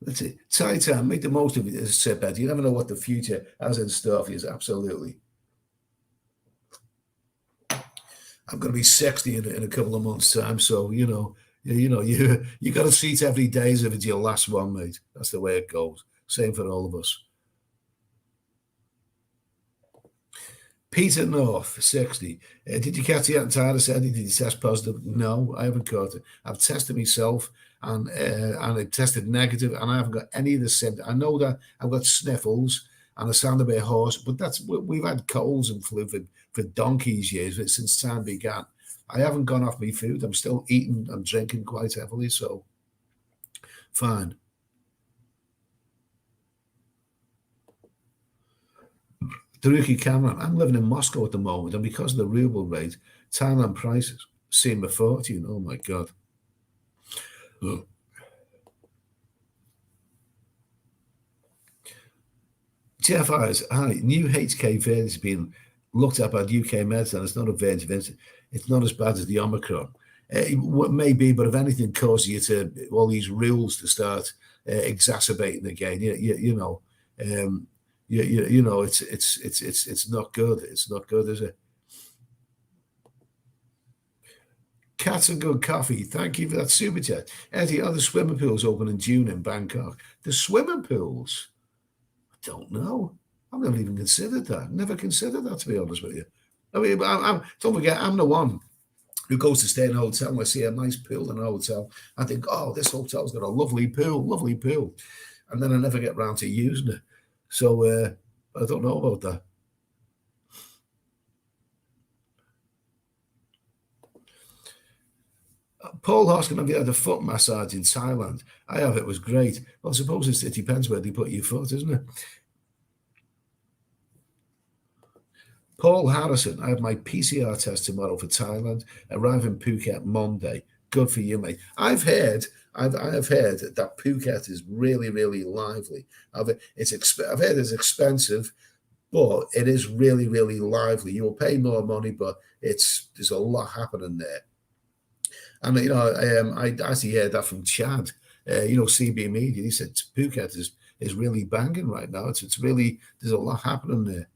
That's it. Thai time. Make the most of it, as I said, Beth. You never know what the future has in store for you. Absolutely. I'm going to be 60 in a couple of months' time, so you got to see it every day as if it's your last one, mate. That's the way it goes. Same for all of us. Peter North, 60. Did you catch the antivirus? Did you test positive? No, I haven't caught it. I've tested myself and it tested negative, and I haven't got any of the symptoms. I know that I've got sniffles and I sound a bit hoarse, but we've had colds and flu for donkey's years since time began. I haven't gone off my food. I'm still eating and drinking quite heavily, so fine. Daruki Cameron, I'm living in Moscow at the moment, and because of the ruble rate, Thailand prices seem a fortune. Oh my God. Oh. Jeff Ayers, hi. New HK variant has been looked at by UK medicine. It's not a variant. It's not as bad as the Omicron. It may be, but if anything causes you to all these rules to start exacerbating again, it's not good. It's not good, is it? Cats and Good Coffee. Thank you for that super chat. Eddie, are the swimming pools open in June in Bangkok? The swimming pools? I don't know. I've never even considered that. Never considered that, to be honest with you. I mean, don't forget, I'm the one who goes to stay in a hotel and I see a nice pool in a hotel. I think, oh, this hotel's got a lovely pool. And then I never get round to using it. So I don't know about that. Paul Hoskin, have you had a foot massage in Thailand? I have. It was great. Well, I suppose it depends where they put your foot, isn't it? Paul Harrison, I have my PCR test tomorrow for Thailand. Arrive in Phuket Monday. Good for you, mate. I have heard that Phuket is really, really lively. I've heard it's expensive, but it is really, really lively. You will pay more money, but there's a lot happening there. And I actually heard that from Chad. CB Media. He said Phuket is really banging right now. It's really, there's a lot happening there.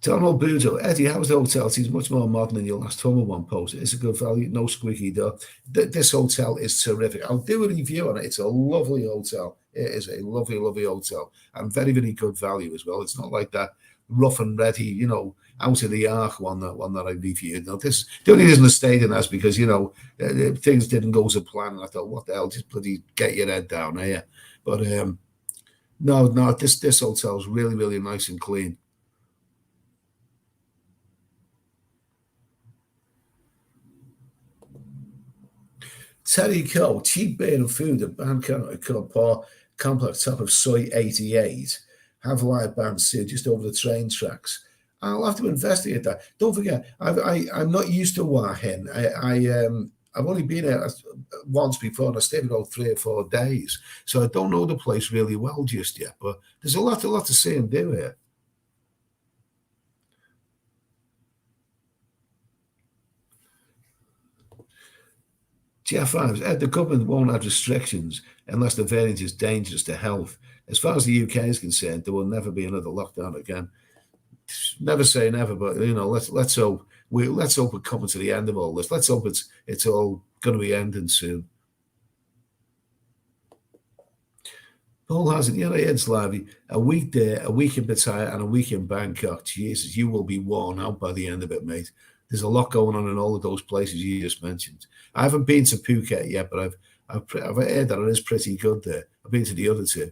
Donald Budo, Eddie, how's the hotel? It's much more modern than your last Hummer one post. It's a good value, no squeaky door. This hotel is terrific. I'll do a review on it. It's a lovely hotel. It is a lovely, lovely hotel and very, very good value as well. It's not like that rough and ready, out of the ark one that I reviewed. Now, the only reason I stayed in that's because, things didn't go to plan. And I thought, what the hell, just bloody get your head down here. But no, this hotel is really, really nice and clean. Terry Cole, cheap beer and food at Bangkok complex top of Soy 88. Have live bands too, just over the train tracks. I'll have to investigate that. Don't forget, I'm not used to Hua Hin. I've only been there once before, and I stayed about 3 or 4 days, so I don't know the place really well just yet. But there's a lot to see and do here. Jeff Ives, the government won't have restrictions unless the variant is dangerous to health. As far as the UK is concerned, there will never be another lockdown again. Never say never, but let's hope we're coming to the end of all this. Let's hope it's all going to be ending soon. Paul hasn't. It's live. A week there, a week in Pattaya, and a week in Bangkok. Jesus, you will be worn out by the end of it, mate. There's a lot going on in all of those places you just mentioned. I haven't been to Phuket yet, but I've heard that it is pretty good there. I've been to the other two.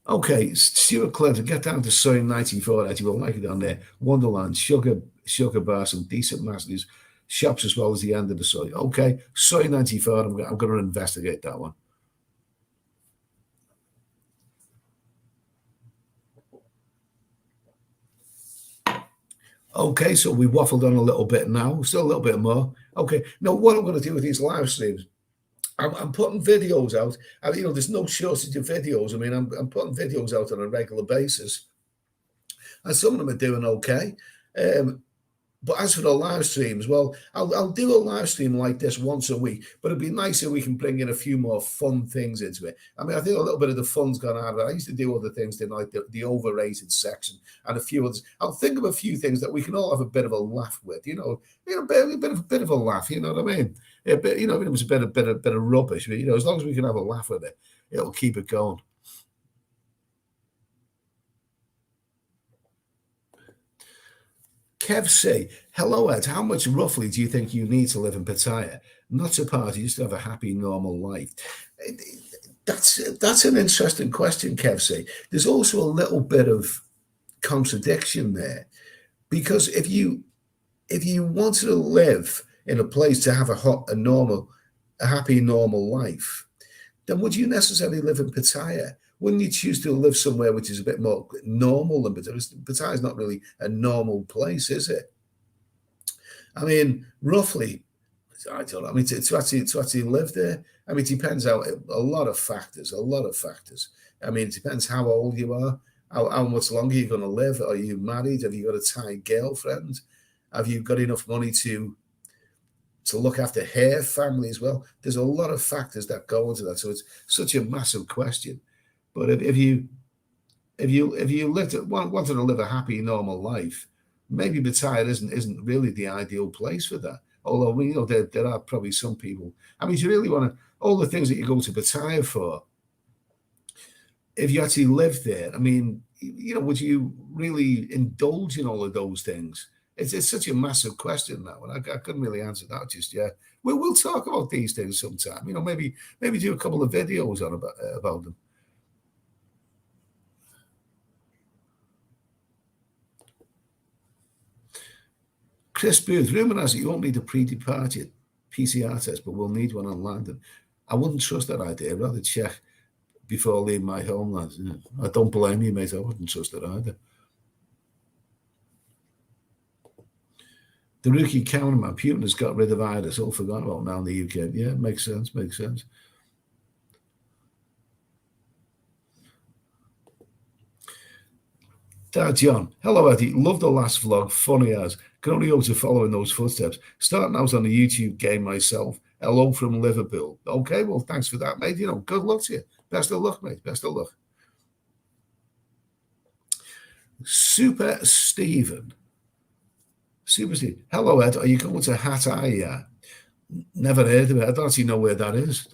Okay, Stuart Clinton, get down to Soy 94. You will like it down there. Wonderland, sugar bar, some decent masters, shops as well as the end of the Soy. Okay, Soy 94. I'm going to investigate that one. Okay, so we waffled on a little bit now, still a little bit more. Okay, now what I'm going to do with these live streams, I'm putting videos out. There's no shortage of videos. I mean, I'm putting videos out on a regular basis, and some of them are doing okay. But as for the live streams, well, I'll do a live stream like this once a week, but it'd be nice if we can bring in a few more fun things into it. I mean, I think a little bit of the fun's gone out of it. I used to do other things, like the overrated section and a few others. I'll think of a few things that we can all have a bit of a laugh with, a bit of a laugh, you know what I mean? It was a bit of rubbish, but as long as we can have a laugh with it, it'll keep it going. Kev C, hello Ed, how much roughly do you think you need to live in Pattaya? Not to party, just to have a happy, normal life. That's an interesting question, Kev C. There's also a little bit of contradiction there, because if you wanted to live in a place to have a happy, normal life, then would you necessarily live in Pattaya? Wouldn't you choose to live somewhere which is a bit more normal than Pattaya? Pattaya is not really a normal place, is it? I mean, roughly, I don't know. I mean, to actually live there, I mean, it depends a lot of factors. I mean, it depends how old you are, how much longer you're going to live. Are you married? Have you got a tight girlfriend? Have you got enough money to look after her family as well? There's a lot of factors that go into that. So it's such a massive question. But if you wanted to live a happy, normal life, maybe Pattaya isn't really the ideal place for that. Although there are probably some people. I mean, you really want to all the things that you go to Pattaya for. If you actually lived there, I mean, would you really indulge in all of those things? It's such a massive question, that one. I couldn't really answer that just yet. We'll talk about these things sometime. Maybe do a couple of videos on about them. Chris Booth, rumour has it you won't need a pre-departure PCR test, but we'll need one on landing. I wouldn't trust that idea. I'd rather check before leaving my homeland. I don't blame you, mate. I wouldn't trust it either. The rookie counterman, Putin has got rid of virus. All forgotten about now in the UK. Yeah, makes sense. Dad John, hello Eddie. Love the last vlog. Funny as. Can only hope to follow in those footsteps. Starting out on the YouTube game myself. Hello from Liverpool. Okay, well, thanks for that, mate. Good luck to you. Best of luck, mate. Best of luck. Super Stephen. Hello, Ed. Are you going to Hattaya? Never heard of it. I don't actually know where that is.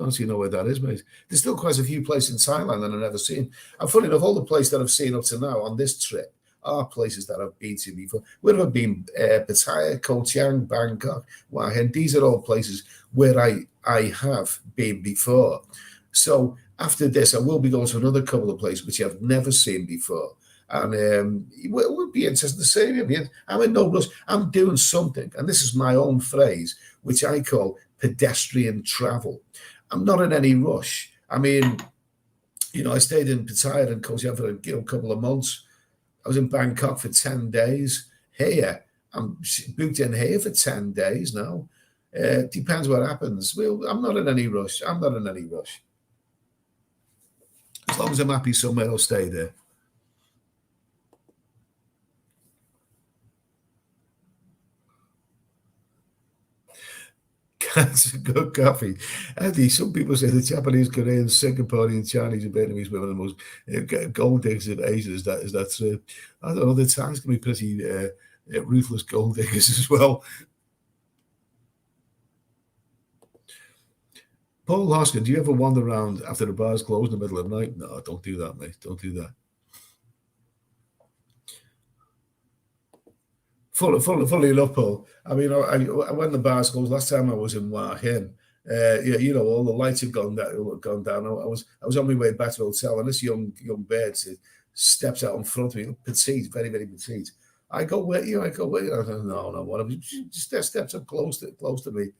Mate. There's still quite a few places in Thailand that I've never seen. And funny enough, all the places that I've seen up to now on this trip are places that I've been to before. Where have I been? Pattaya, Koh Chiang, Bangkok, Hua Hin. These are all places where I have been before. So after this, I will be going to another couple of places which I've never seen before. And it would be interesting to see. I'm in no rush. I'm doing something. And this is my own phrase, which I call pedestrian travel. I'm not in any rush. I mean, I stayed in Pattaya and Koh Chiang for a couple of months. I was in Bangkok for 10 days. Here, I'm booked in here for 10 days now. Depends what happens. Well, I'm not in any rush. As long as I'm happy somewhere, I'll stay there. That's a good coffee. Andy, some people say the Japanese, Koreans, Singaporean, Chinese, and Vietnamese women are the most gold diggers in Asia. Is that true? I don't know. The Thais can be pretty ruthless gold diggers as well. Paul Hoskin, do you ever wander around after the bars close in the middle of the night? No, don't do that, mate. Don't do that. Fully enough, Paul. I mean, when the bars closed last time I was in Hua Hin, yeah, you know, all the lights had gone down. I was on my way back to the hotel, and this young bird steps out in front of me, petite, very very petite. I go, where you? I go, where you? I said, no, what? She just steps up close to me.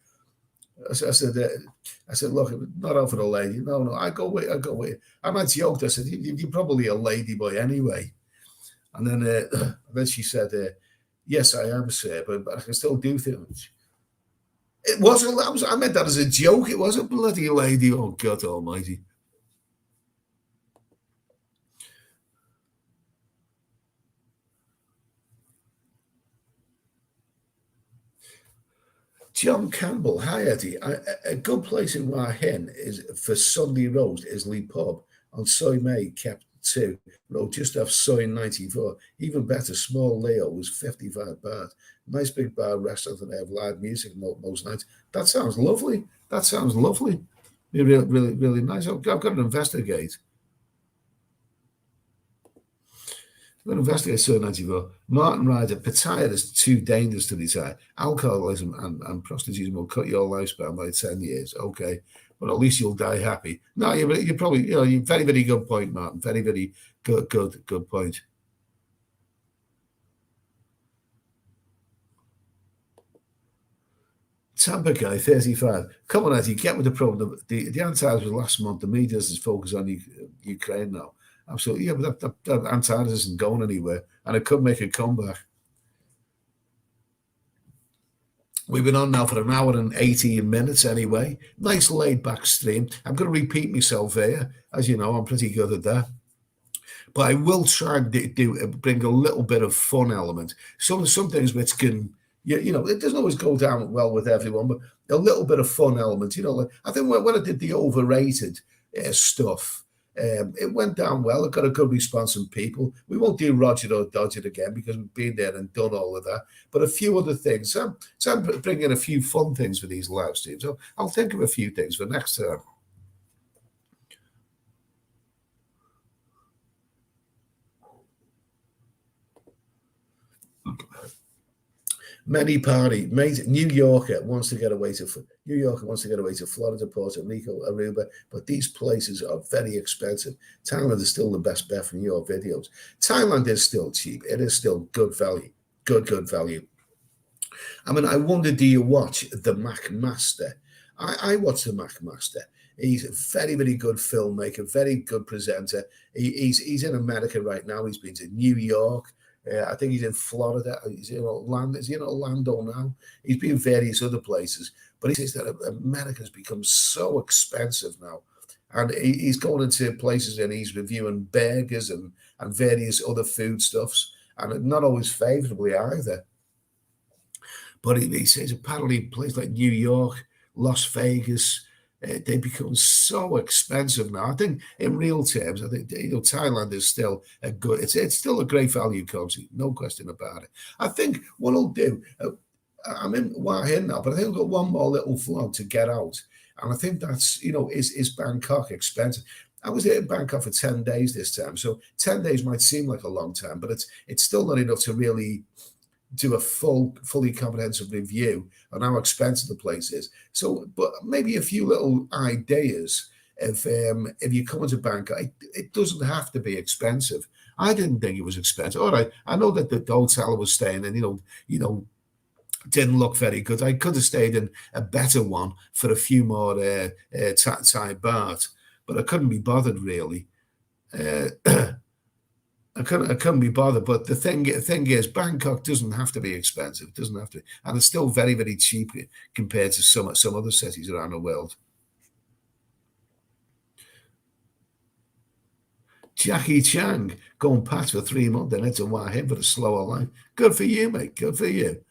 I said, look, not out for the lady. No, I go wait. And I joked. I said, you're probably a lady boy anyway. And then she said, yes, I am, sir, but I can still do things. It wasn't. I meant that as a joke. It was a bloody lady. Oh God Almighty! John Campbell, hi Eddie. A good place in Hua Hin is for Sunday roast is Lee Pub on Soy May, kept 2, road just off Soy 94. Even better, small Leo was 55 baht. Nice big bar restaurant and they have live music most nights. That sounds lovely. That sounds lovely. Really, really, really nice. I've got to investigate. I'm going to investigate Soy 94. Martin Ryder, Pattaya is too dangerous to retire. Alcoholism and prostitution will cut your lifespan by 10 years. Okay. But at least you'll die happy. No, you're probably, you're very, very good point, Martin. Very, very good point. Tampa guy, 35. Come on, Eddie, get with the problem. The Antarctica was last month. The media is focused on Ukraine now. Absolutely. Yeah, but that Antarctica isn't going anywhere, and it could make a comeback. We've been on now for an hour and 18 minutes anyway. Nice laid back stream. I'm going to repeat myself here. As you know, I'm pretty good at that. But I will try and bring a little bit of fun element. Some things which can, it doesn't always go down well with everyone, but a little bit of fun element. Like, I think when I did the overrated stuff, it went down well. It got a good response from people. We won't do Roger or Dodge it again because we've been there and done all of that. But a few other things. So I'm bringing a few fun things for these live streams. So I'll think of a few things for next time. Many party, mate. New Yorker wants to get away to Florida, Puerto Rico, Aruba, but these places are very expensive. Thailand is still the best bet from your videos. Thailand is still cheap. It is still good value. Good value. I mean, I wonder, do you watch the Mac Master? I watch the Mac Master. He's a very, very good filmmaker, very good presenter. He's in America right now. He's been to New York. I think he's in Florida. He's in Orlando. Is he in Orlando now? He's been various other places. But he says that America's become so expensive now. And he's going into places and he's reviewing burgers and various other foodstuffs. And not always favorably either. But he says apparently places like New York, Las Vegas, they become so expensive now. I think in real terms, I think Thailand is still a good. It's still a great value country, no question about it. I think what I'll do. I'm in Hua Hin now, but I think I've got one more little vlog to get out, and I think that's is Bangkok expensive. I was there in Bangkok for 10 days this time, so 10 days might seem like a long time, but it's still not enough to really do a fully comprehensive review on how expensive the place is. So, but maybe a few little ideas. If you come into Bangkok, it doesn't have to be expensive. I didn't think it was expensive. All right, I know that the hotel I was staying in, didn't look very good. I could have stayed in a better one for a few more Thai baht, but I couldn't be bothered really. I couldn't be bothered. But the thing is, Bangkok doesn't have to be expensive. It doesn't have to, and it's still very, very cheap compared to some other cities around the world. Jackie Chang going past for 3 months and it's a Hua Hin for a slower life. Good for you, mate. Good for you.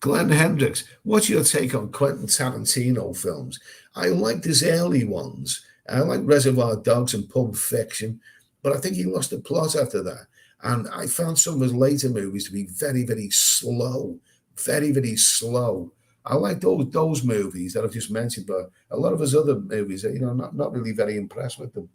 Glenn Hendricks, what's your take on Quentin Tarantino films? I like his early ones. I like Reservoir Dogs and Pulp Fiction, but I think he lost the plot after that. And I found some of his later movies to be very, very slow, very, very slow. I like those movies that I've just mentioned, but a lot of his other movies, not really very impressed with them.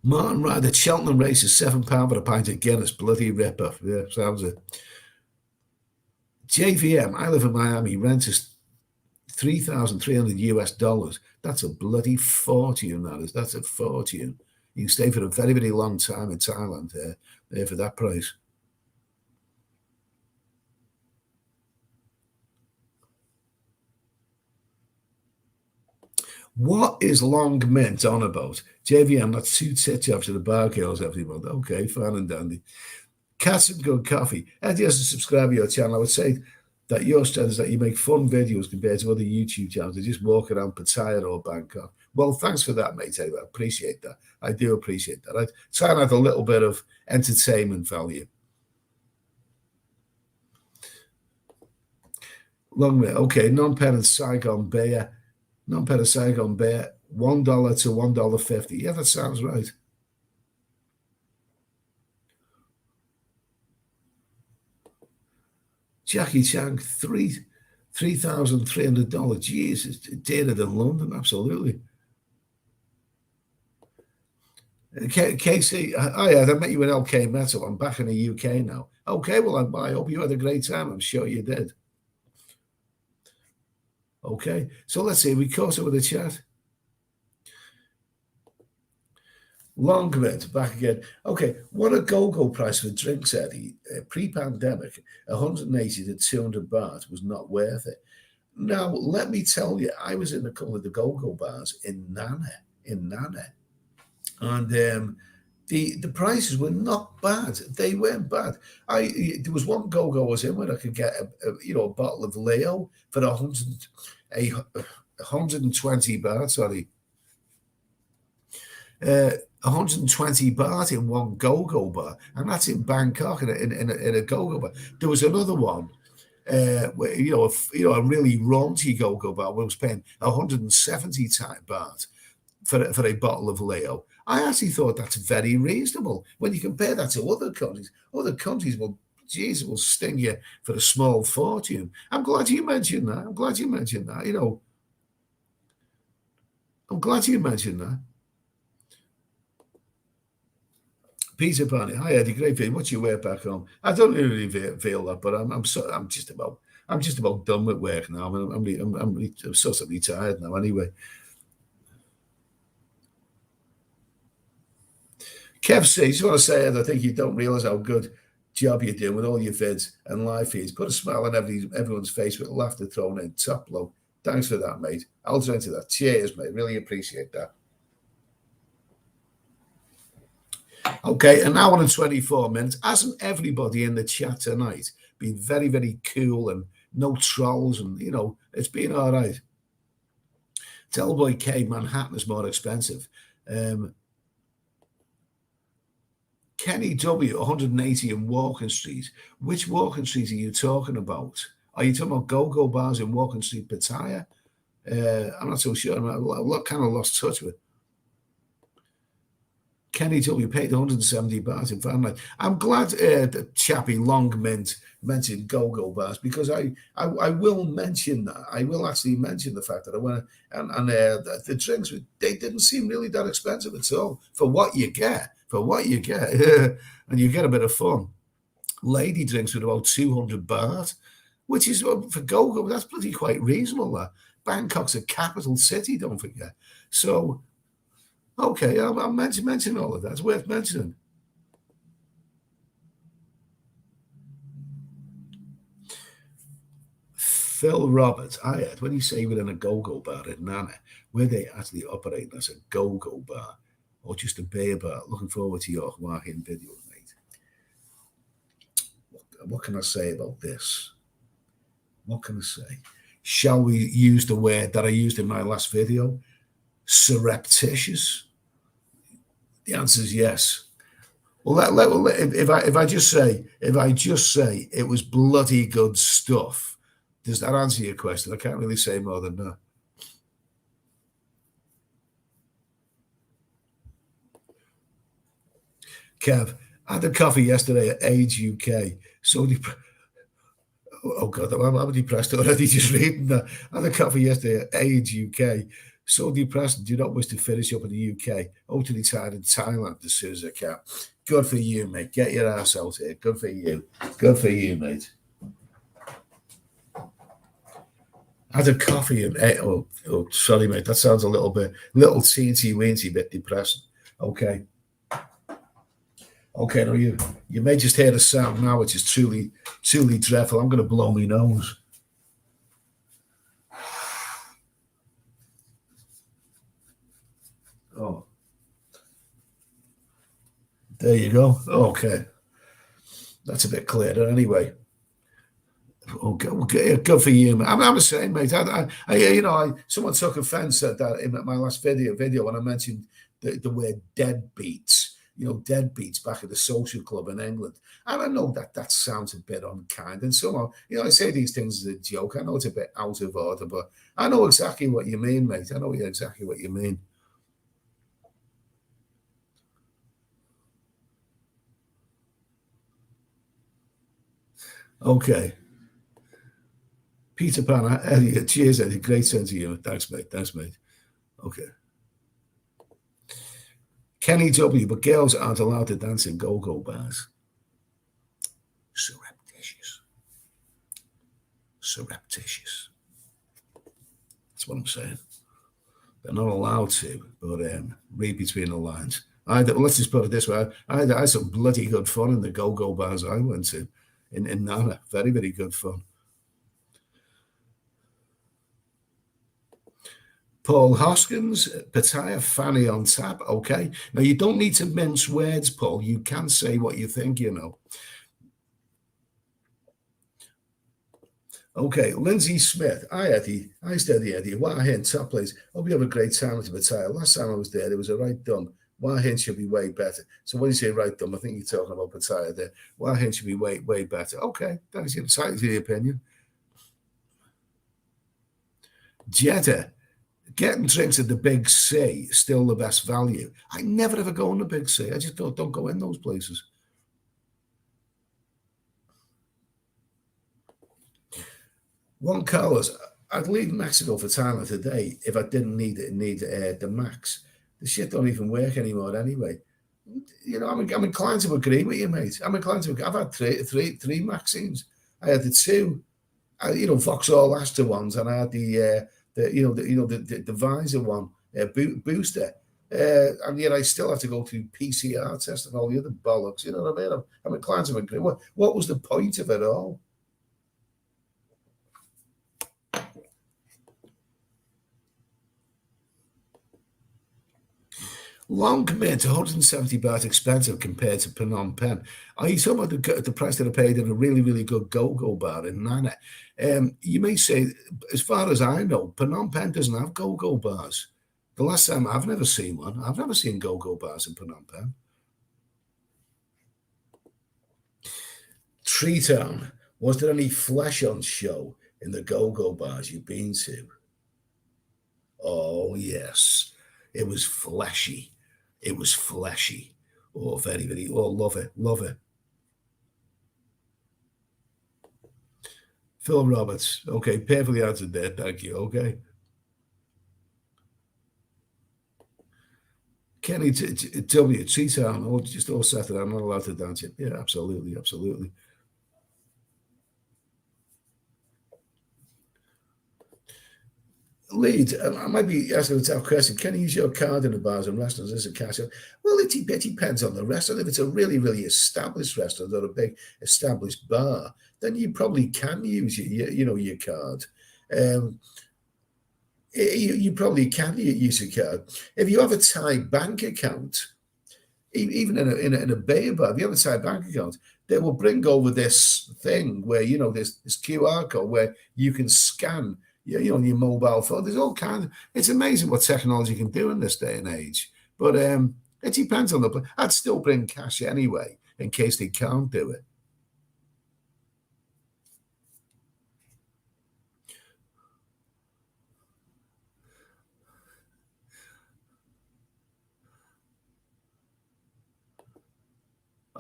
Martin Ryan, the Cheltenham race is £7 for a pint of Guinness. Bloody rip-off. Yeah, sounds it. JVM, I live in Miami. Rent is $3,300 US. That's a bloody fortune, that is. That's a fortune. You can stay for a very, very long time in Thailand there for that price. What is long mint on about? JVM, that's two tit jobs to the bar girls every month. Okay, fine and dandy. Cats and good coffee. Eddie has to subscribe to your channel. I would say that your strength is that you make fun videos compared to other YouTube channels. They just walk around Pattaya or Bangkok. Well, thanks for that, mate. I appreciate that. I do appreciate that. I try and add a little bit of entertainment value. Long way. Okay, non-parent Saigon beer. Non-parent Saigon beer, $1 to $1.50. Yeah, that sounds right. Jackie Chan, $3,300. Jesus, dearer than London, absolutely. Casey, I met you in LK Metal. I'm back in the UK now. Okay, well, I hope you had a great time. I'm sure you did. Okay, so let's see. We caught up with the chat. Longmint, back again. Okay, what a go-go price for drinks, Eddie. Pre-pandemic, 180 to 200 baht was not worth it. Now, let me tell you, I was in a couple of the go-go bars in Nana, and the prices were not bad. They weren't bad. There was one go-go I was in where I could get a bottle of Leo for 120 baht. Sorry. 120 baht in one go-go bar, and that's in Bangkok in a go-go bar. There was another one, where, a really raunchy go-go bar where I was paying 170 baht for a bottle of Leo. I actually thought that's very reasonable when you compare that to other countries. Other countries will sting you for a small fortune. I'm glad you mentioned that. I'm glad you mentioned that. Peter Barney, hi Eddie, great feeling. What's your work back home? I don't really feel that, but I'm just about done with work now. I'm sort of retired now anyway. Kev C, just want to say, I think you don't realise how good job you're doing with all your vids and live feeds. Put a smile on everyone's face with laughter thrown in. Top blow. Thanks for that, mate. I'll drink to that. Cheers, mate. Really appreciate that. Okay, an hour and 24 minutes. Hasn't everybody in the chat tonight been very, very cool and no trolls? And, it's been all right. Tellboy K, Manhattan is more expensive. Kenny W, 180 in Walking Street. Which Walking Street are you talking about? Are you talking about go-go bars in Walking Street, Pattaya? I'm not so sure. I'm kind of lost touch with. Kenny W paid 170 baht in Fahrenheit. I'm glad that Chappie Long Mint mentioned go-go bars, because I will mention that. I will actually mention the fact that I went and the drinks, they didn't seem really that expensive at all for what you get. And you get a bit of fun. Lady drinks with about 200 baht, which is, for go-go, that's bloody quite reasonable. That Bangkok's a capital city, don't forget. So, okay, I'll mention all of that. It's worth mentioning. Phil Roberts, when you say within a go-go bar in Nana, where they actually operate as a go-go bar or just a beer bar. Looking forward to your Hua Hin videos, mate. What can I say about this? What can I say? Shall we use the word that I used in my last video? Surreptitious? The answer is yes. Well, if I just say it was bloody good stuff, does that answer your question? I can't really say more than that. Kev, I had a coffee yesterday at Age UK. So oh God, I'm depressed already just reading that. I had a coffee yesterday at Age UK. So depressed, do not wish to finish up in the UK. Hopefully tired in Thailand as soon as I can. Good for you, mate. Get your ass out here. Good for you. Good for you, mate. I had a coffee and sorry, mate. That sounds a little teensy weensy bit depressing. Okay. Okay, now you may just hear the sound now, which is truly dreadful. I'm going to blow my nose. Oh, there you go. Okay, that's a bit clearer anyway. Okay, good for you, man. I'm the same, mate. Someone took offence at that in my last video when I mentioned the word deadbeats. Deadbeats back at the social club in England. And I know that sounds a bit unkind. And somehow, I say these things as a joke. I know it's a bit out of order, but I know exactly what you mean, mate. I know exactly what you mean. Okay. Peter Pan, Eddie, cheers, Eddie. Great sense of humor. Thanks, mate. Okay. Kenny W, but girls aren't allowed to dance in go-go bars. Surreptitious. That's what I'm saying. They're not allowed to, but read between the lines. Let's just put it this way. I had some bloody good fun in the go-go bars I went to in Nana. Very, very good fun. Paul Hoskins, Pattaya Fanny on tap. Okay. Now, you don't need to mince words, Paul. You can say what you think, Okay, Lindsay Smith. Hi, Eddie. Hi, Steady Eddie. Hua Hin, top place. Hope you have a great time at the Pattaya. Last time I was there, it was a right dumb. Hua Hin should be way better. So when you say right dumb, I think you're talking about Pattaya there. Hua Hin should be way better. Okay, thanks. You're entitled to the opinion. Jeddah. Getting drinks at the Big C is still the best value. I never ever go in the Big C. I just don't go in those places. Juan Carlos, I'd leave Mexico for Thailand today if I didn't need the Max. The shit don't even work anymore anyway. I'm inclined to agree with you, mate. I've had three Maxines. I had the two, Vauxhall Astor ones, and I had the visor one, booster. And yet I still have to go through PCR test and all the other bollocks. You know what I mean? I'm inclined to agree. What was the point of it all? Long commit, 170 baht expensive compared to Phnom Penh. Are you talking about the price that I paid in a really, really good go-go bar in Nana? You may say, as far as I know, Phnom Penh doesn't have go-go bars. The last time, I've never seen one. I've never seen go-go bars in Phnom Penh. Tree Town, was there any flesh on show in the go-go bars you've been to? Oh, yes. It was fleshy. Oh, very, very. Oh, love it. Phil Roberts. Okay, perfectly answered there. Thank you. Okay. Kenny W. T-Town, just all Saturday. I'm not allowed to dance it. Yeah, absolutely. Lead, I might be asking a tough question. Can you use your card in the bars and restaurants as a cash? Well, it depends on the restaurant. If it's a really, really established restaurant or a big established bar, then you probably can use your card. You probably can use your card. If you have a Thai bank account, even in a beer bar, if you have a Thai bank account, they will bring over this thing where this QR code where you can scan on your mobile phone. There's all kinds. It's amazing what technology can do in this day and age. But it depends on the. I'd still bring cash anyway in case they can't do it.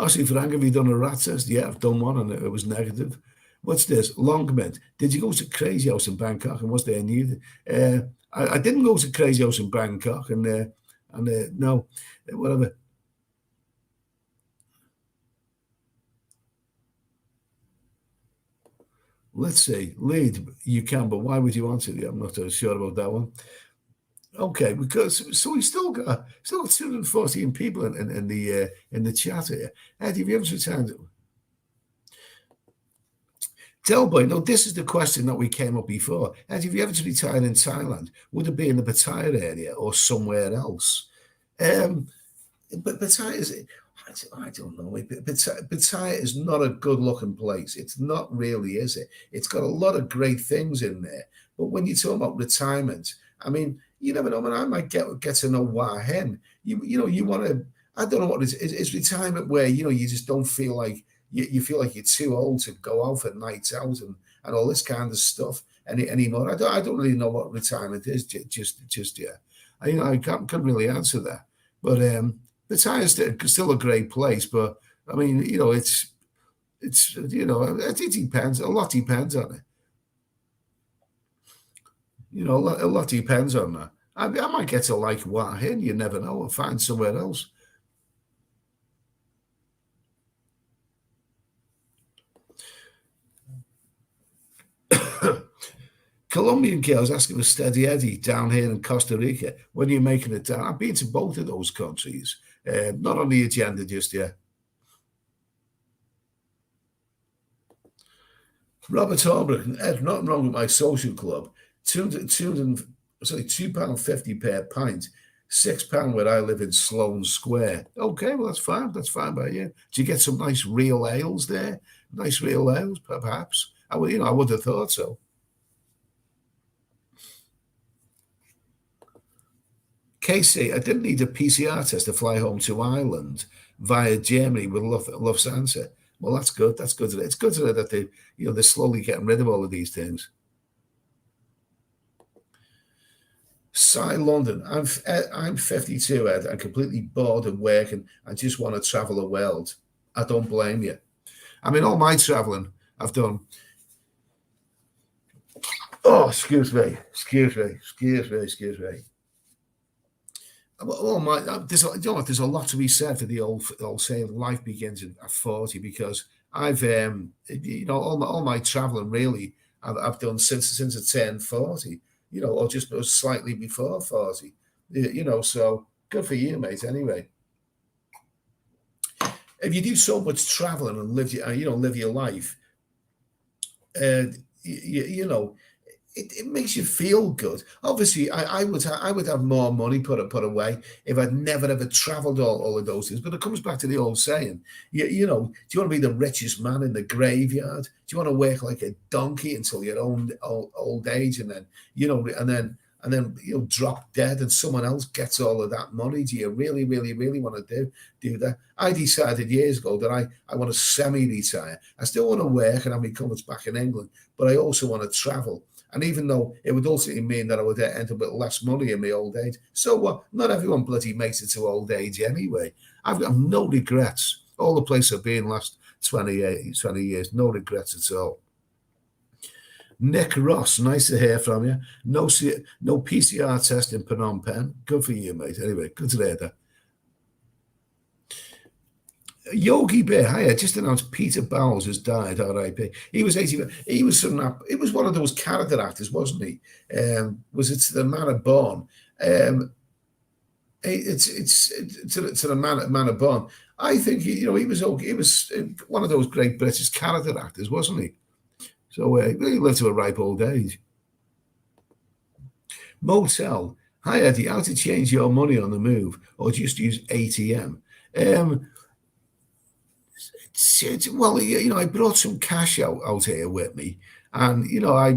Actually, Frank, have you done a rat test? Yeah, I've done one and it was negative. What's this? Longmint. Did you go to Crazy House in Bangkok and was there new? I didn't go to Crazy House in Bangkok and no, whatever. Let's see. Lead, you can, but why would you want to? I'm not sure about that one. Okay, because so we still got 214 people in the chat here. Eddie, have you ever returned? Delboy, no, this is the question that we came up before. Eddie, have you ever retired in Thailand? Would it be in the Pattaya area or somewhere else? Um, but Pattaya is, I don't know. Pattaya is not a good looking place. It's not really, is it? It's got a lot of great things in there. But when you talk about retirement, I mean, you never know. I mean, I might get to know Hua Hin. You want to. I don't know what it is. It's retirement where you just don't feel like you feel like you're too old to go out for nights out and all this kind of stuff anymore. I don't really know what retirement is just yet. I can't really answer that. But the Tire's still a great place, but I mean, it depends. A lot depends on it. A lot depends on that. I might get to like Hua Hin. You never know. I'll find somewhere else. Colombian girls asking for Steady Eddie down here in Costa Rica. When are you making it down? I've been to both of those countries. Not on the agenda just yet. Robert Holbrook, Ed, nothing wrong with my social club. 200, sorry, £2.50 per pint. £6 where I live in Sloane Square. Okay, well that's fine. That's fine by you. Do you get some nice real ales there? Nice real ales, perhaps. I would have thought so. Casey, I didn't need a PCR test to fly home to Ireland via Germany with Lufthansa. Well, that's good. That's good. It's good to know that they're slowly getting rid of all of these things. Cy London, I'm 52, Ed. I'm completely bored of working. I just want to travel the world. I don't blame you. I mean, all my traveling I've done. Oh, excuse me. There's a lot to be said for the old saying, life begins at 40, because I've all my traveling really I've done since I turned 40, or just slightly before 40, so good for you, mate. Anyway, if you do so much traveling and live your life, you know it makes you feel good. Obviously, I would have more money put away if I'd never ever travelled all of those things. But it comes back to the old saying, do you want to be the richest man in the graveyard? Do you want to work like a donkey until your old age, and then drop dead and someone else gets all of that money? Do you really, really, really want to do that? I decided years ago that I want to semi-retire. I still want to work and have my comforts back in England, but I also want to travel. And even though it would ultimately mean that I would end up with less money in my old age, so what? Not everyone bloody makes it to old age anyway. I've got no regrets. All the places I've been last 20 years, no regrets at all. Nick Ross, nice to hear from you. No PCR test in Phnom Penh. Good for you, mate. Anyway, good to hear that. Yogi Bear, hi, I just announced Peter Bowles has died, R.I.P. He was 80. He was it was one of those character actors, wasn't he? Was it The Man of Born? It's to the Man of Born. I think he was okay. He was one of those great British character actors, wasn't he? So he lived to a ripe old age. Motel, hi Eddie, how to change your money on the move, or just use ATM? Well, I brought some cash out here with me, and I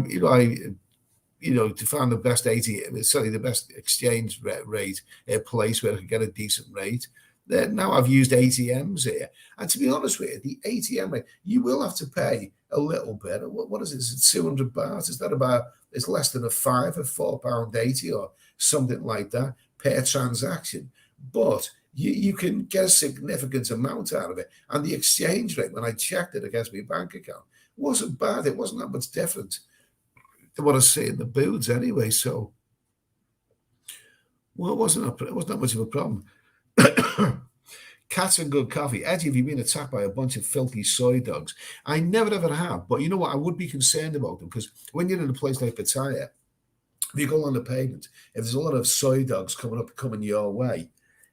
to find the best ATM, certainly the best exchange rate place where I could get a decent rate. Now I've used ATMs here, and to be honest with you, the ATM rate, you will have to pay a little bit. What is it? It's 200 baht. Is that about? It's less than a £4.80 or something like that per transaction. But you can get a significant amount out of it. And the exchange rate, when I checked it against my bank account, wasn't bad. It wasn't that much different to what I see in the booths anyway. So, well, it wasn't that much of a problem. Cats and good coffee. Eddie, have you been attacked by a bunch of filthy soy dogs? I never ever have. But you know what? I would be concerned about them, because when you're in a place like Pattaya, if you go on the pavement, if there's a lot of soy dogs coming your way,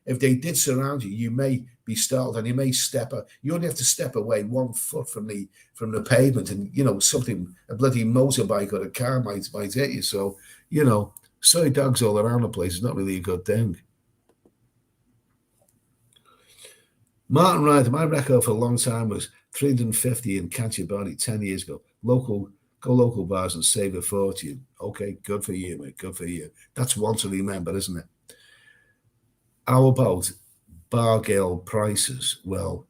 if they did surround you, you may be startled, and you may you only have to step away 1 foot from the pavement, and a bloody motorbike or a car might hit you. So, soy dogs all around the place is not really a good thing. Martin Ryder, my record for a long time was 350 in Kanchibari 10 years ago. Go local bars and save a fortune. Okay, good for you, mate. Good for you. That's one to remember, isn't it? How about bargain prices? Well,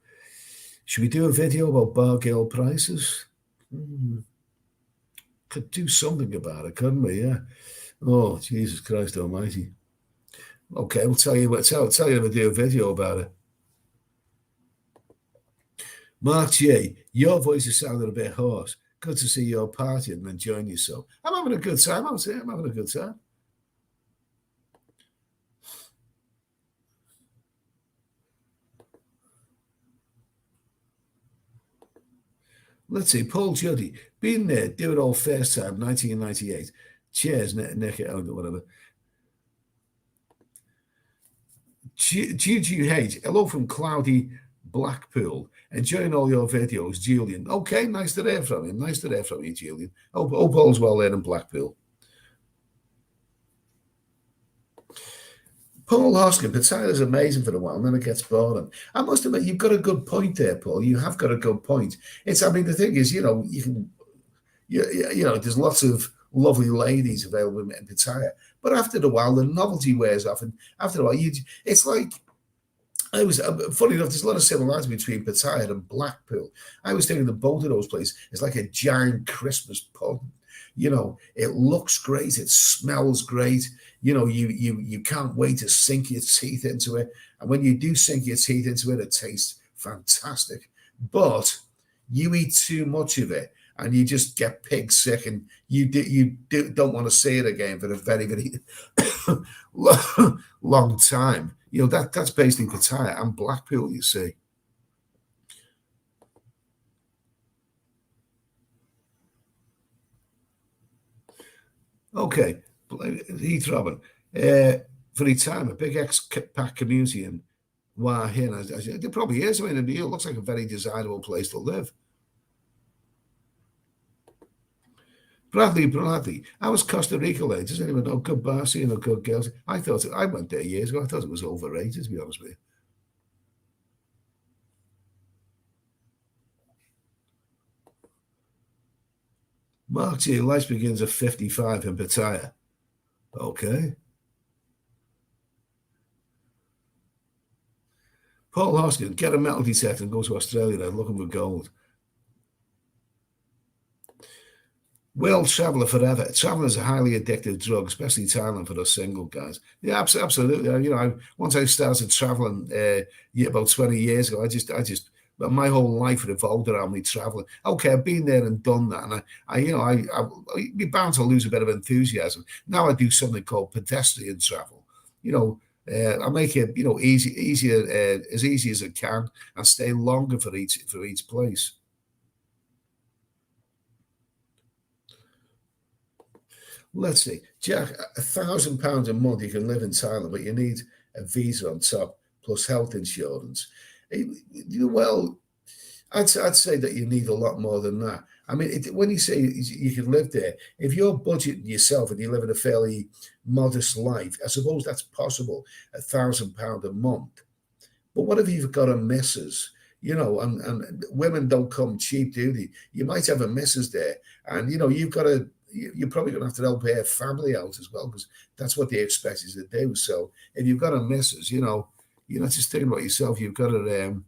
should we do a video about bargain prices? Could do something about it, couldn't we? Yeah. Oh, Jesus Christ Almighty. Okay, we'll tell you if we do a video about it. Mark J, your voice is sounding a bit hoarse. Good to see you're partying and enjoying yourself. I'm having a good time. I'm having a good time. Let's see, Paul Juddy, been there, do it all first time, 1998. Cheers, Nick, whatever. GGH, hello from cloudy Blackpool. Enjoying all your videos, Julian. Okay, nice to hear from you. Nice to hear from you, Julian. Hope all's well there in Blackpool. Paul Hoskin, Pattaya is amazing for a while, and then it gets boring. I must admit, you've got a good point there, Paul. You have got a good point. The thing is, there's lots of lovely ladies available in Pattaya, but after a while, the novelty wears off, and after a while, it's like, funny enough, there's a lot of similarities between Pattaya and Blackpool. I was thinking that both of those places is like a giant Christmas pub. It looks great, it smells great. You can't wait to sink your teeth into it. And when you do sink your teeth into it, it tastes fantastic. But you eat too much of it, and you just get pig sick, and you don't want to see it again for a very, very long time. That's basically Pattaya and Blackpool, you see. Okay, Heath Robin. For retirement, big expat community in Hua Hin. There probably is. It looks like a very desirable place to live. Bradley. I was Costa Rica there. Does anyone know? Good bar scene or good girls? I went there years ago. I thought it was overrated, to be honest with you. Mark G, life begins at 55 in Pattaya. Okay. Paul Hoskin, get a metal detector and go to Australia. They're looking for gold. Will traveler forever. Traveling is a highly addictive drug, especially Thailand for us single guys. Yeah, absolutely. Once I started traveling about 20 years ago, my whole life revolved around me traveling. Okay, I've been there and done that, and I'd bound to lose a bit of enthusiasm. Now I do something called pedestrian travel. I make it easier as easy as I can, and stay longer for each place. Let's see, Jack, £1,000 a month you can live in Thailand, but you need a visa on top plus health insurance. Well, I'd say that you need a lot more than that. When you say you can live there, if you're budgeting yourself and you live in a fairly modest life, I suppose that's possible, £1,000 a month. But what if you've got a missus? And women don't come cheap, do they? You might have a missus there, and you've got to you're probably going to have to help her family out as well, because that's what they expect you to do. So if you've got a missus, you're not just thinking about yourself. You've got to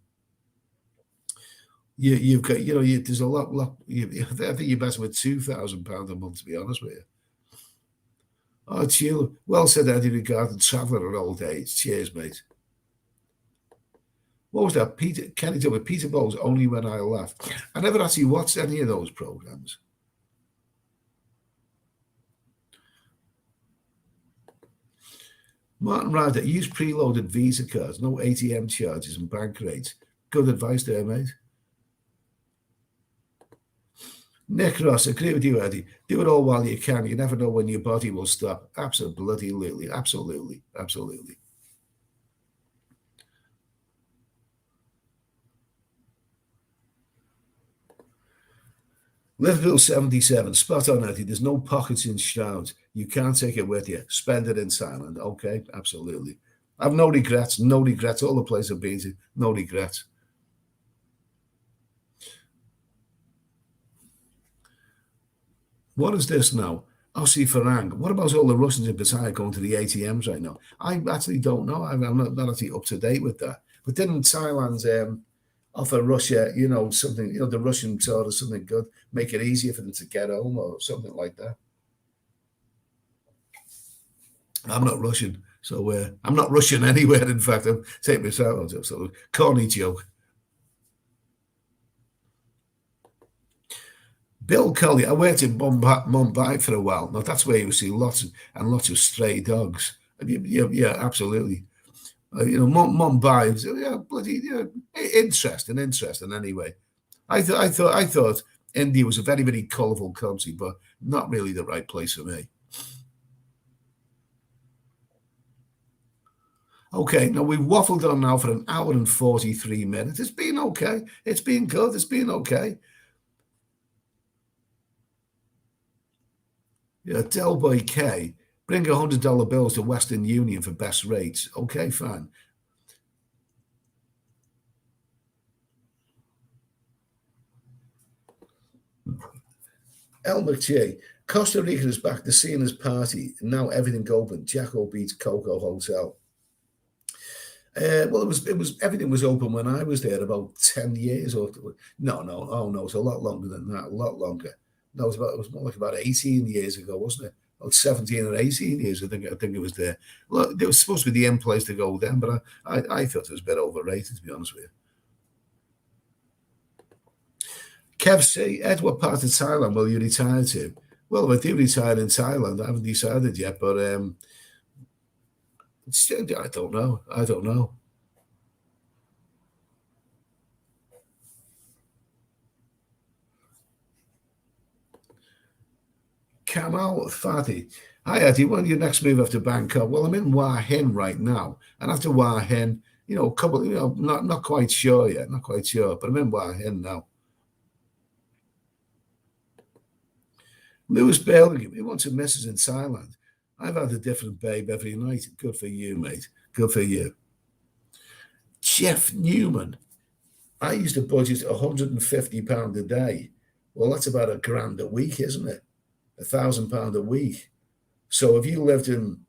you've got there's a lot. I think you're better with £2,000 a month, to be honest with you. Oh, chill. Well said, Eddie, regarding travelling at old age. Cheers, mate. What was that? Kenny did with Peter Bowles, Only When I Laugh. I never actually watched any of those programs. Martin Ryder, use preloaded Visa cards, no ATM charges and bank rates. Good advice there, mate. Nick Ross, agree with you, Eddie. Do it all while you can. You never know when your body will stop. Absolutely. Absolutely. Liverpool 77, spot on, Eddie. There's no pockets in shrouds. You can't take it with you. Spend it in Thailand. Okay, absolutely. I've no regrets. All the places I've been to, no regrets. What is this now? Aussie Farang. What about all the Russians in Pattaya going to the ATMs right now? I actually don't know. I'm not actually up to date with that. But didn't Thailand offer Russia, something, the Russian sort of something good, make it easier for them to get home or something like that? I'm not Russian, so I'm not Russian anywhere. In fact, I'm taking myself out of sort of corny joke. Bill Colley, I worked in Mumbai for a while. Now that's where you see lots of stray dogs. Yeah, absolutely. Mumbai is bloody interesting. Anyway, I thought India was a very, very colourful country, but not really the right place for me. Okay, now we've waffled on now for an hour and 43 minutes. It's been okay. It's been good. It's been okay. Yeah, Delboy K. Bring $100 bills to Western Union for best rates. Okay, fine. El McJ. Costa Rica is back to Cena's party. Now everything open. Jacko beats Coco Hotel. Well, it was everything was open when I was there about 10 years or no, it's a lot longer than that, a lot longer. No, it was more like about 18 years ago, wasn't it? About 17 or 18 years, I think it was there. Look, it was supposed to be the end place to go then, but I thought it was a bit overrated, to be honest with you. Kev C, Ed, what part of Thailand will you retire to? Well, if I do retire in Thailand, I haven't decided yet, but I don't know. Kamal Fadi. Hi, Eddie. When your next move after Bangkok? Well, I'm in Hua Hin right now. And after Hua Hin, a couple, not quite sure yet. Not quite sure, but I'm in Hua Hin now. Lewis Bellingham, he wants a missus in Thailand. I've had a different babe every night. Good for you, mate. Good for you. Jeff Newman. I used to budget £150 a day. Well, that's about £1,000 a week, isn't it? £1,000 a week. So if you lived in,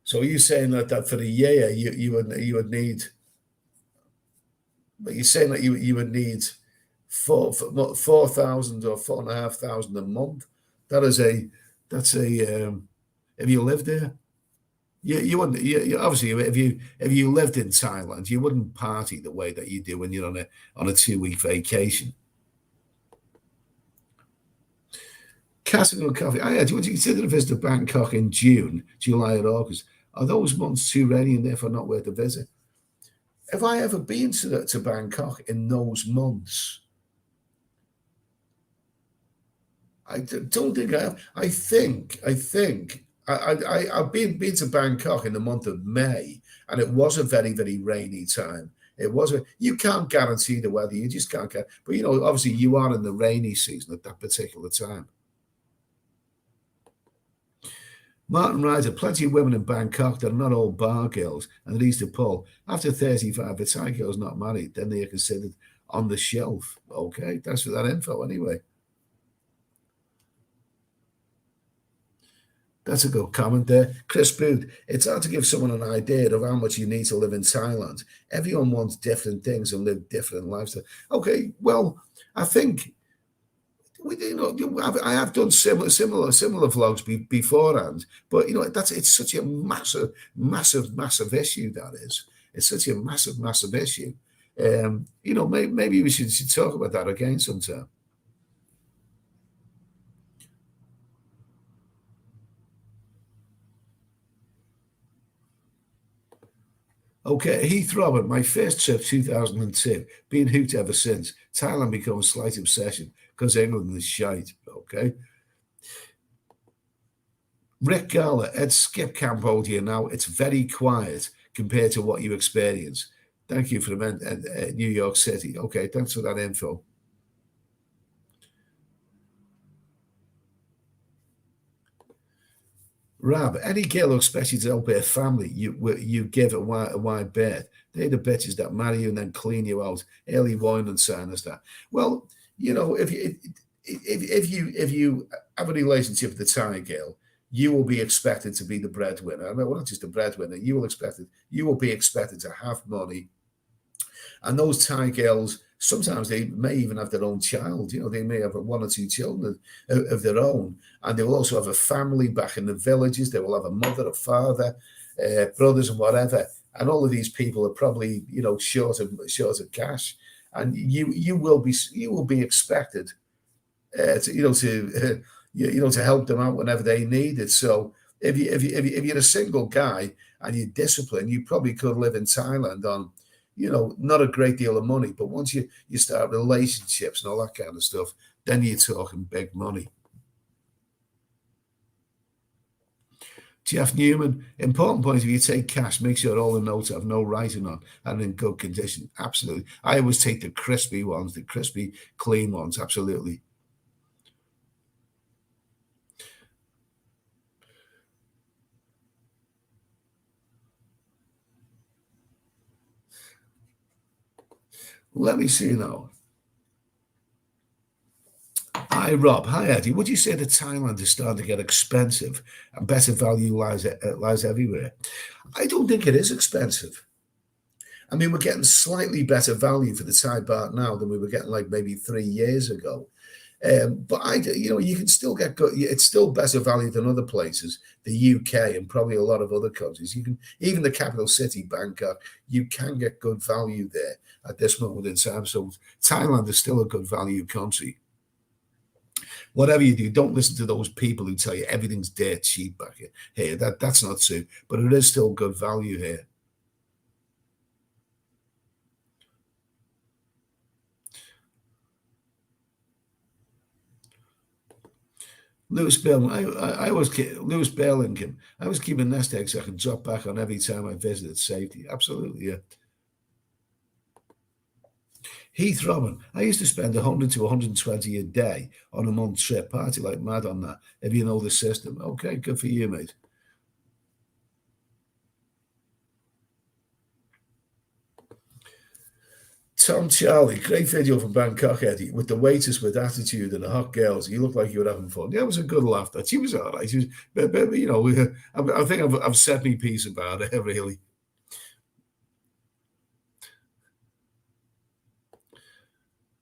so are you saying that for a year you would need? But you're saying that you would need 4,000 or 4,500 a month. That's a if you lived there, you wouldn't. You obviously if you lived in Thailand, you wouldn't party the way that you do when you're on a 2-week vacation. Castle Coffee. Do you want to consider a visit to Bangkok in June, July, or August? Are those months too rainy and therefore not worth a visit? Have I ever been to Bangkok in those months? I don't think I have. I think I've been to Bangkok in the month of May, and it was a very, very rainy time. You can't guarantee the weather. You just can't get. But obviously, you are in the rainy season at that particular time. Martin Ryder, plenty of women in Bangkok that are not all bar girls, and at least to Paul, after 35, if Thai girl's not married, then they are considered on the shelf. Okay, thanks for that info anyway. That's a good comment there. Chris Booth, it's hard to give someone an idea of how much you need to live in Thailand. Everyone wants different things and live different lifestyles. Okay, well, I think I have done similar vlogs beforehand, but it's such a massive issue that is. It's such a massive issue. Maybe we should talk about that again sometime. Okay, Heath Robert, my first trip 2002, been hooked ever since. Thailand became a slight obsession because England is shite. Okay. Rick Gala, at Skip Cambodia now, it's very quiet compared to what you experience. Thank you for the New York City. Okay, thanks for that info. Rab, any girl who expects you to help her family, you give a wide berth. They're the bitches that marry you and then clean you out. Early warning sign is that. Well, if you have a relationship with a Thai girl, you will be expected to be the breadwinner. I mean, well, not just the breadwinner. You will be expected to have money. And those Thai girls, sometimes they may even have their own child. They may have one or two children of their own, and they will also have a family back in the villages. They will have a mother, a father, brothers, and whatever. And all of these people are probably, short of cash, and you will be expected, to help them out whenever they need it. So if you're a single guy and you're disciplined, you probably could live in Thailand on, not a great deal of money. But once you start relationships and all that kind of stuff, then you're talking big money. Jeff Newman, important point, if you take cash, make sure all the notes have no writing on and in good condition. Absolutely. I always take the crispy ones, the crispy, clean ones. Absolutely. Let me see now. Hi, Rob. Hi, Eddie. Would you say that Thailand is starting to get expensive and better value lies everywhere? I don't think it is expensive. I mean, we're getting slightly better value for the Thai baht now than we were getting like maybe 3 years ago. But you can still get good. It's still better value than other places, the UK and probably a lot of other countries. You can, even the capital city, Bangkok, you can get good value there at this moment in time. So Thailand is still a good value country. Whatever you do, don't listen to those people who tell you everything's dirt cheap back here. That's not true, but it is still good value here. Lewis Bell, I was Lewis Bellingham. I was keeping nest eggs so I could drop back on every time I visited. Safety, absolutely, yeah. Heath Robin, I used to spend 100 to 120 a day on a month trip, party like mad on that. If you know the system, okay, good for you, mate. Tom Charlie, great video from Bangkok, Eddie, with the waiters with attitude and the hot girls. You look like you were having fun. Yeah, it was a good laugh. That she was all right. She was, but I think I've said me piece about it. Really.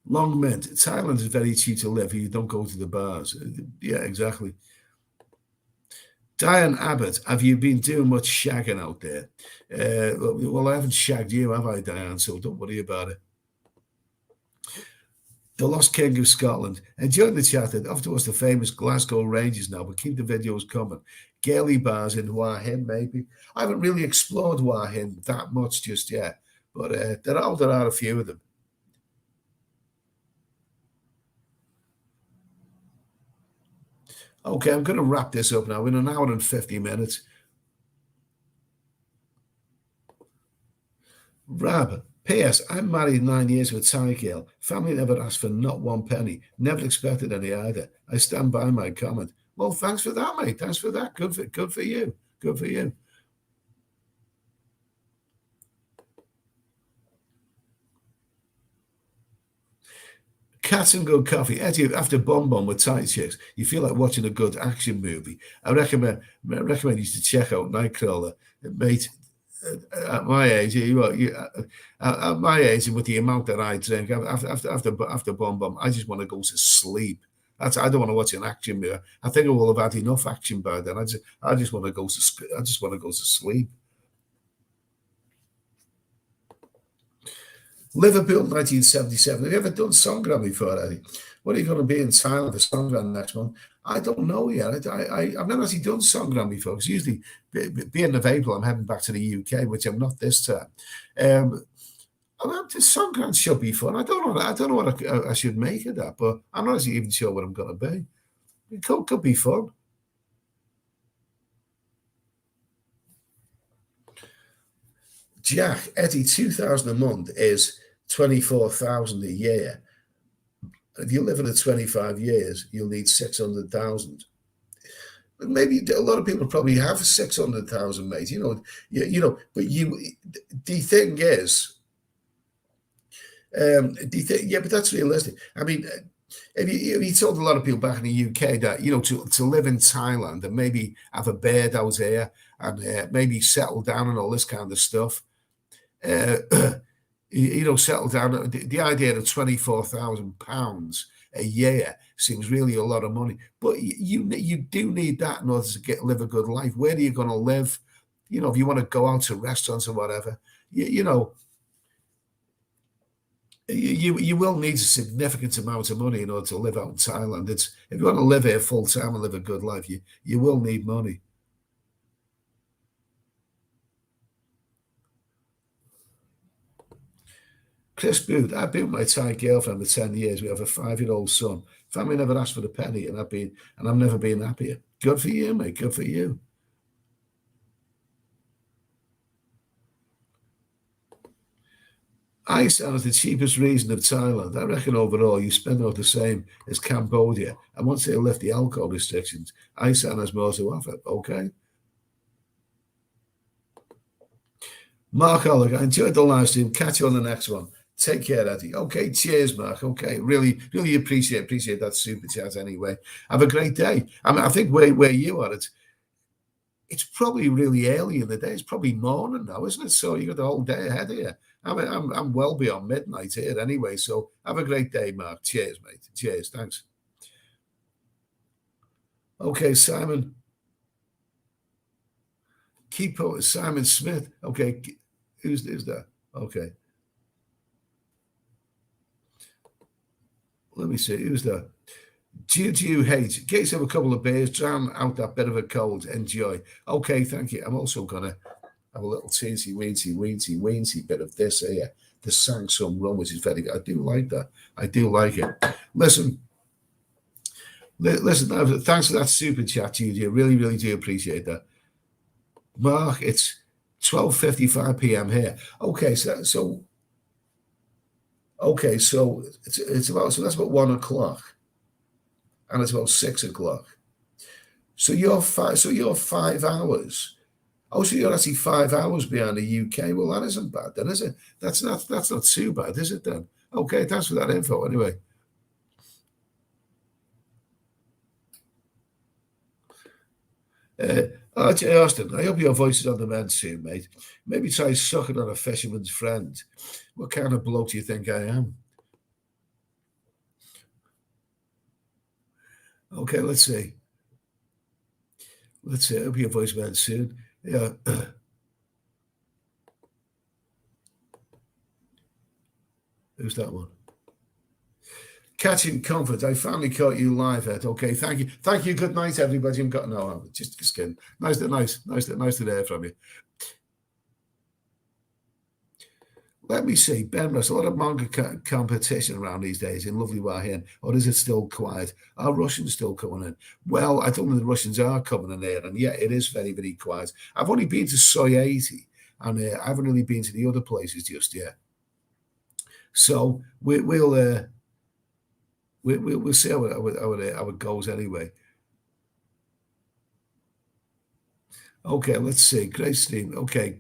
Long Mint, Thailand is very cheap to live. You don't go to the bars. Yeah, exactly. Diane Abbott, have you been doing much shagging out there? Well, I haven't shagged you, have I, Diane? So don't worry about it. The Lost King of Scotland. Enjoying the chat. Off to us, the famous Glasgow Rangers now, but keep the videos coming. Gaily bars in Hua Hin, maybe. I haven't really explored Hua Hin that much just yet, but there are a few of them. Okay, I'm going to wrap this up now in an hour and 50 minutes. Rab, P.S. I'm married 9 years with Thai girl. Family never asked for not one penny. Never expected any either. I stand by my comment. Well, thanks for that, mate. Thanks for that. Good for you. Good for you. Cats and good coffee. Eddie, after Bon Bon with tight chicks, you feel like watching a good action movie. I recommend you to check out Nightcrawler, mate. At my age, at my age, and with the amount that I drink, after Bon Bon, I just want to go to sleep. I don't want to watch an action movie. I think I will have had enough action by then. I just want to go to sleep. Liverpool, 1977. Have you ever done Songkran before, Eddie? What are you going to be in Thailand for Songkran next month? I don't know yet. I've never actually done Songkran before, because usually, being of April, I'm heading back to the UK, which I'm not this time. The Songkran should be fun. I don't know what I should make of that, but I'm not even sure what I'm going to be. It could be fun. Jack, Eddie, 2,000 a month is 24,000 a year. If you live in 25 years, you'll need 600,000. Maybe a lot of people probably have 600,000, mate. But the thing is, but that's realistic. I mean, if you told a lot of people back in the UK that, to live in Thailand and maybe have a bed out here and maybe settle down and all this kind of stuff, settle down. The idea of £24,000 a year seems really a lot of money, but you do need that in order to live a good life. Where are you going to live? If you want to go out to restaurants or whatever, you will need a significant amount of money in order to live out in Thailand. If you want to live here full time and live a good life, you will need money. Chris Booth, I've been with my Thai girlfriend for 10 years. We have a 5-year-old son. Family never asked for a penny, and I've never been happier. Good for you, mate. Good for you. Iceland is the cheapest region of Thailand. I reckon overall you spend about the same as Cambodia. And once they lift the alcohol restrictions, Iceland has more to offer. Okay. Mark Hollick, I enjoyed the live stream. Catch you on the next one. Take care, Eddie. Okay, cheers, Mark. Okay, really, really appreciate that super chat anyway. Have a great day. I think where you are, it's probably really early in the day. It's probably morning now, isn't it? So you got the whole day ahead of you. I'm well beyond midnight here anyway. So have a great day, Mark. Cheers, mate. Cheers. Thanks. Okay, Simon. Simon Smith. Okay, who's that? Okay. Let me see. Who's that? Juju H. Get yourself a couple of beers, drown out that bit of a cold. Enjoy. Okay, thank you. I'm also going to have a little weensy bit of this here. The Sangsum rum, which is very good. I do like that. I do like it. Listen, thanks for that super chat, Juju. Really, really do appreciate that. Mark, it's 12:55 p.m. here. Okay, so it's about that's about 1 o'clock, and it's about 6 o'clock. So you're 5 hours. Oh, so you're actually 5 hours behind the UK. Well, that isn't bad then, is it? That's not too bad, is it then? Okay, thanks for that info. Anyway. RJ Austin, I hope your voice is on the mend soon, mate. Maybe try sucking on a fisherman's friend. What kind of bloke do you think I am? Okay, let's see. I hope your voice mends soon. Yeah. Who's that one? Catching Comfort. I finally caught you live, Ed. Okay, thank you. Thank you. Good night, everybody. I'm just kidding. Nice to hear from you. Let me see. Ben Russ, a lot of manga competition around these days in lovely Hua Hin, or is it still quiet? Are Russians still coming in? Well, I don't know the Russians are coming in there, and yeah, it is very, very quiet. I've only been to Soy 80, and I haven't really been to the other places just yet. So we'll see how it goes anyway. Okay, let's see. Great stream. Okay.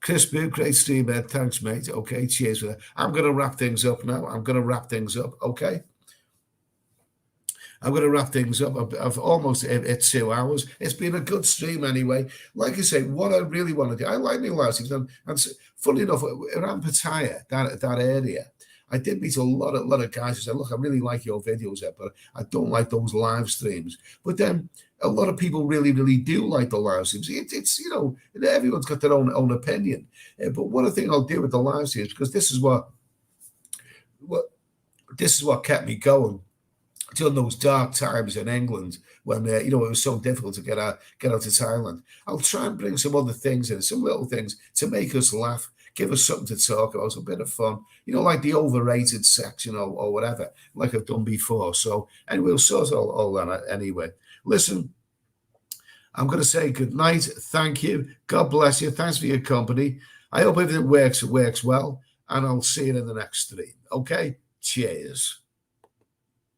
Chris Boo, great stream, Ed. Thanks, mate. Okay, cheers for that. I'm going to wrap things up now. Okay. I'm going to wrap things up. I've almost hit 2 hours. It's been a good stream anyway. Like I say, what I really want to do, I like my live streams. And funny enough, around Pattaya, that area, I did meet a lot of guys who said, look, I really like your videos, but I don't like those live streams. But then a lot of people really, really do like the live streams. It's everyone's got their own opinion. But one thing I'll do with the live streams, because this is what kept me going during those dark times in England when it was so difficult to get out to Thailand. I'll try and bring some other things in, some little things to make us laugh, give us something to talk about, a bit of fun, like the overrated section or whatever, like I've done before. So anyway, we'll sort all that anyway. Listen, I'm going to say good night. Thank you. God bless you. Thanks for your company. I hope everything works well, and I'll see you in the next stream. Okay? Cheers.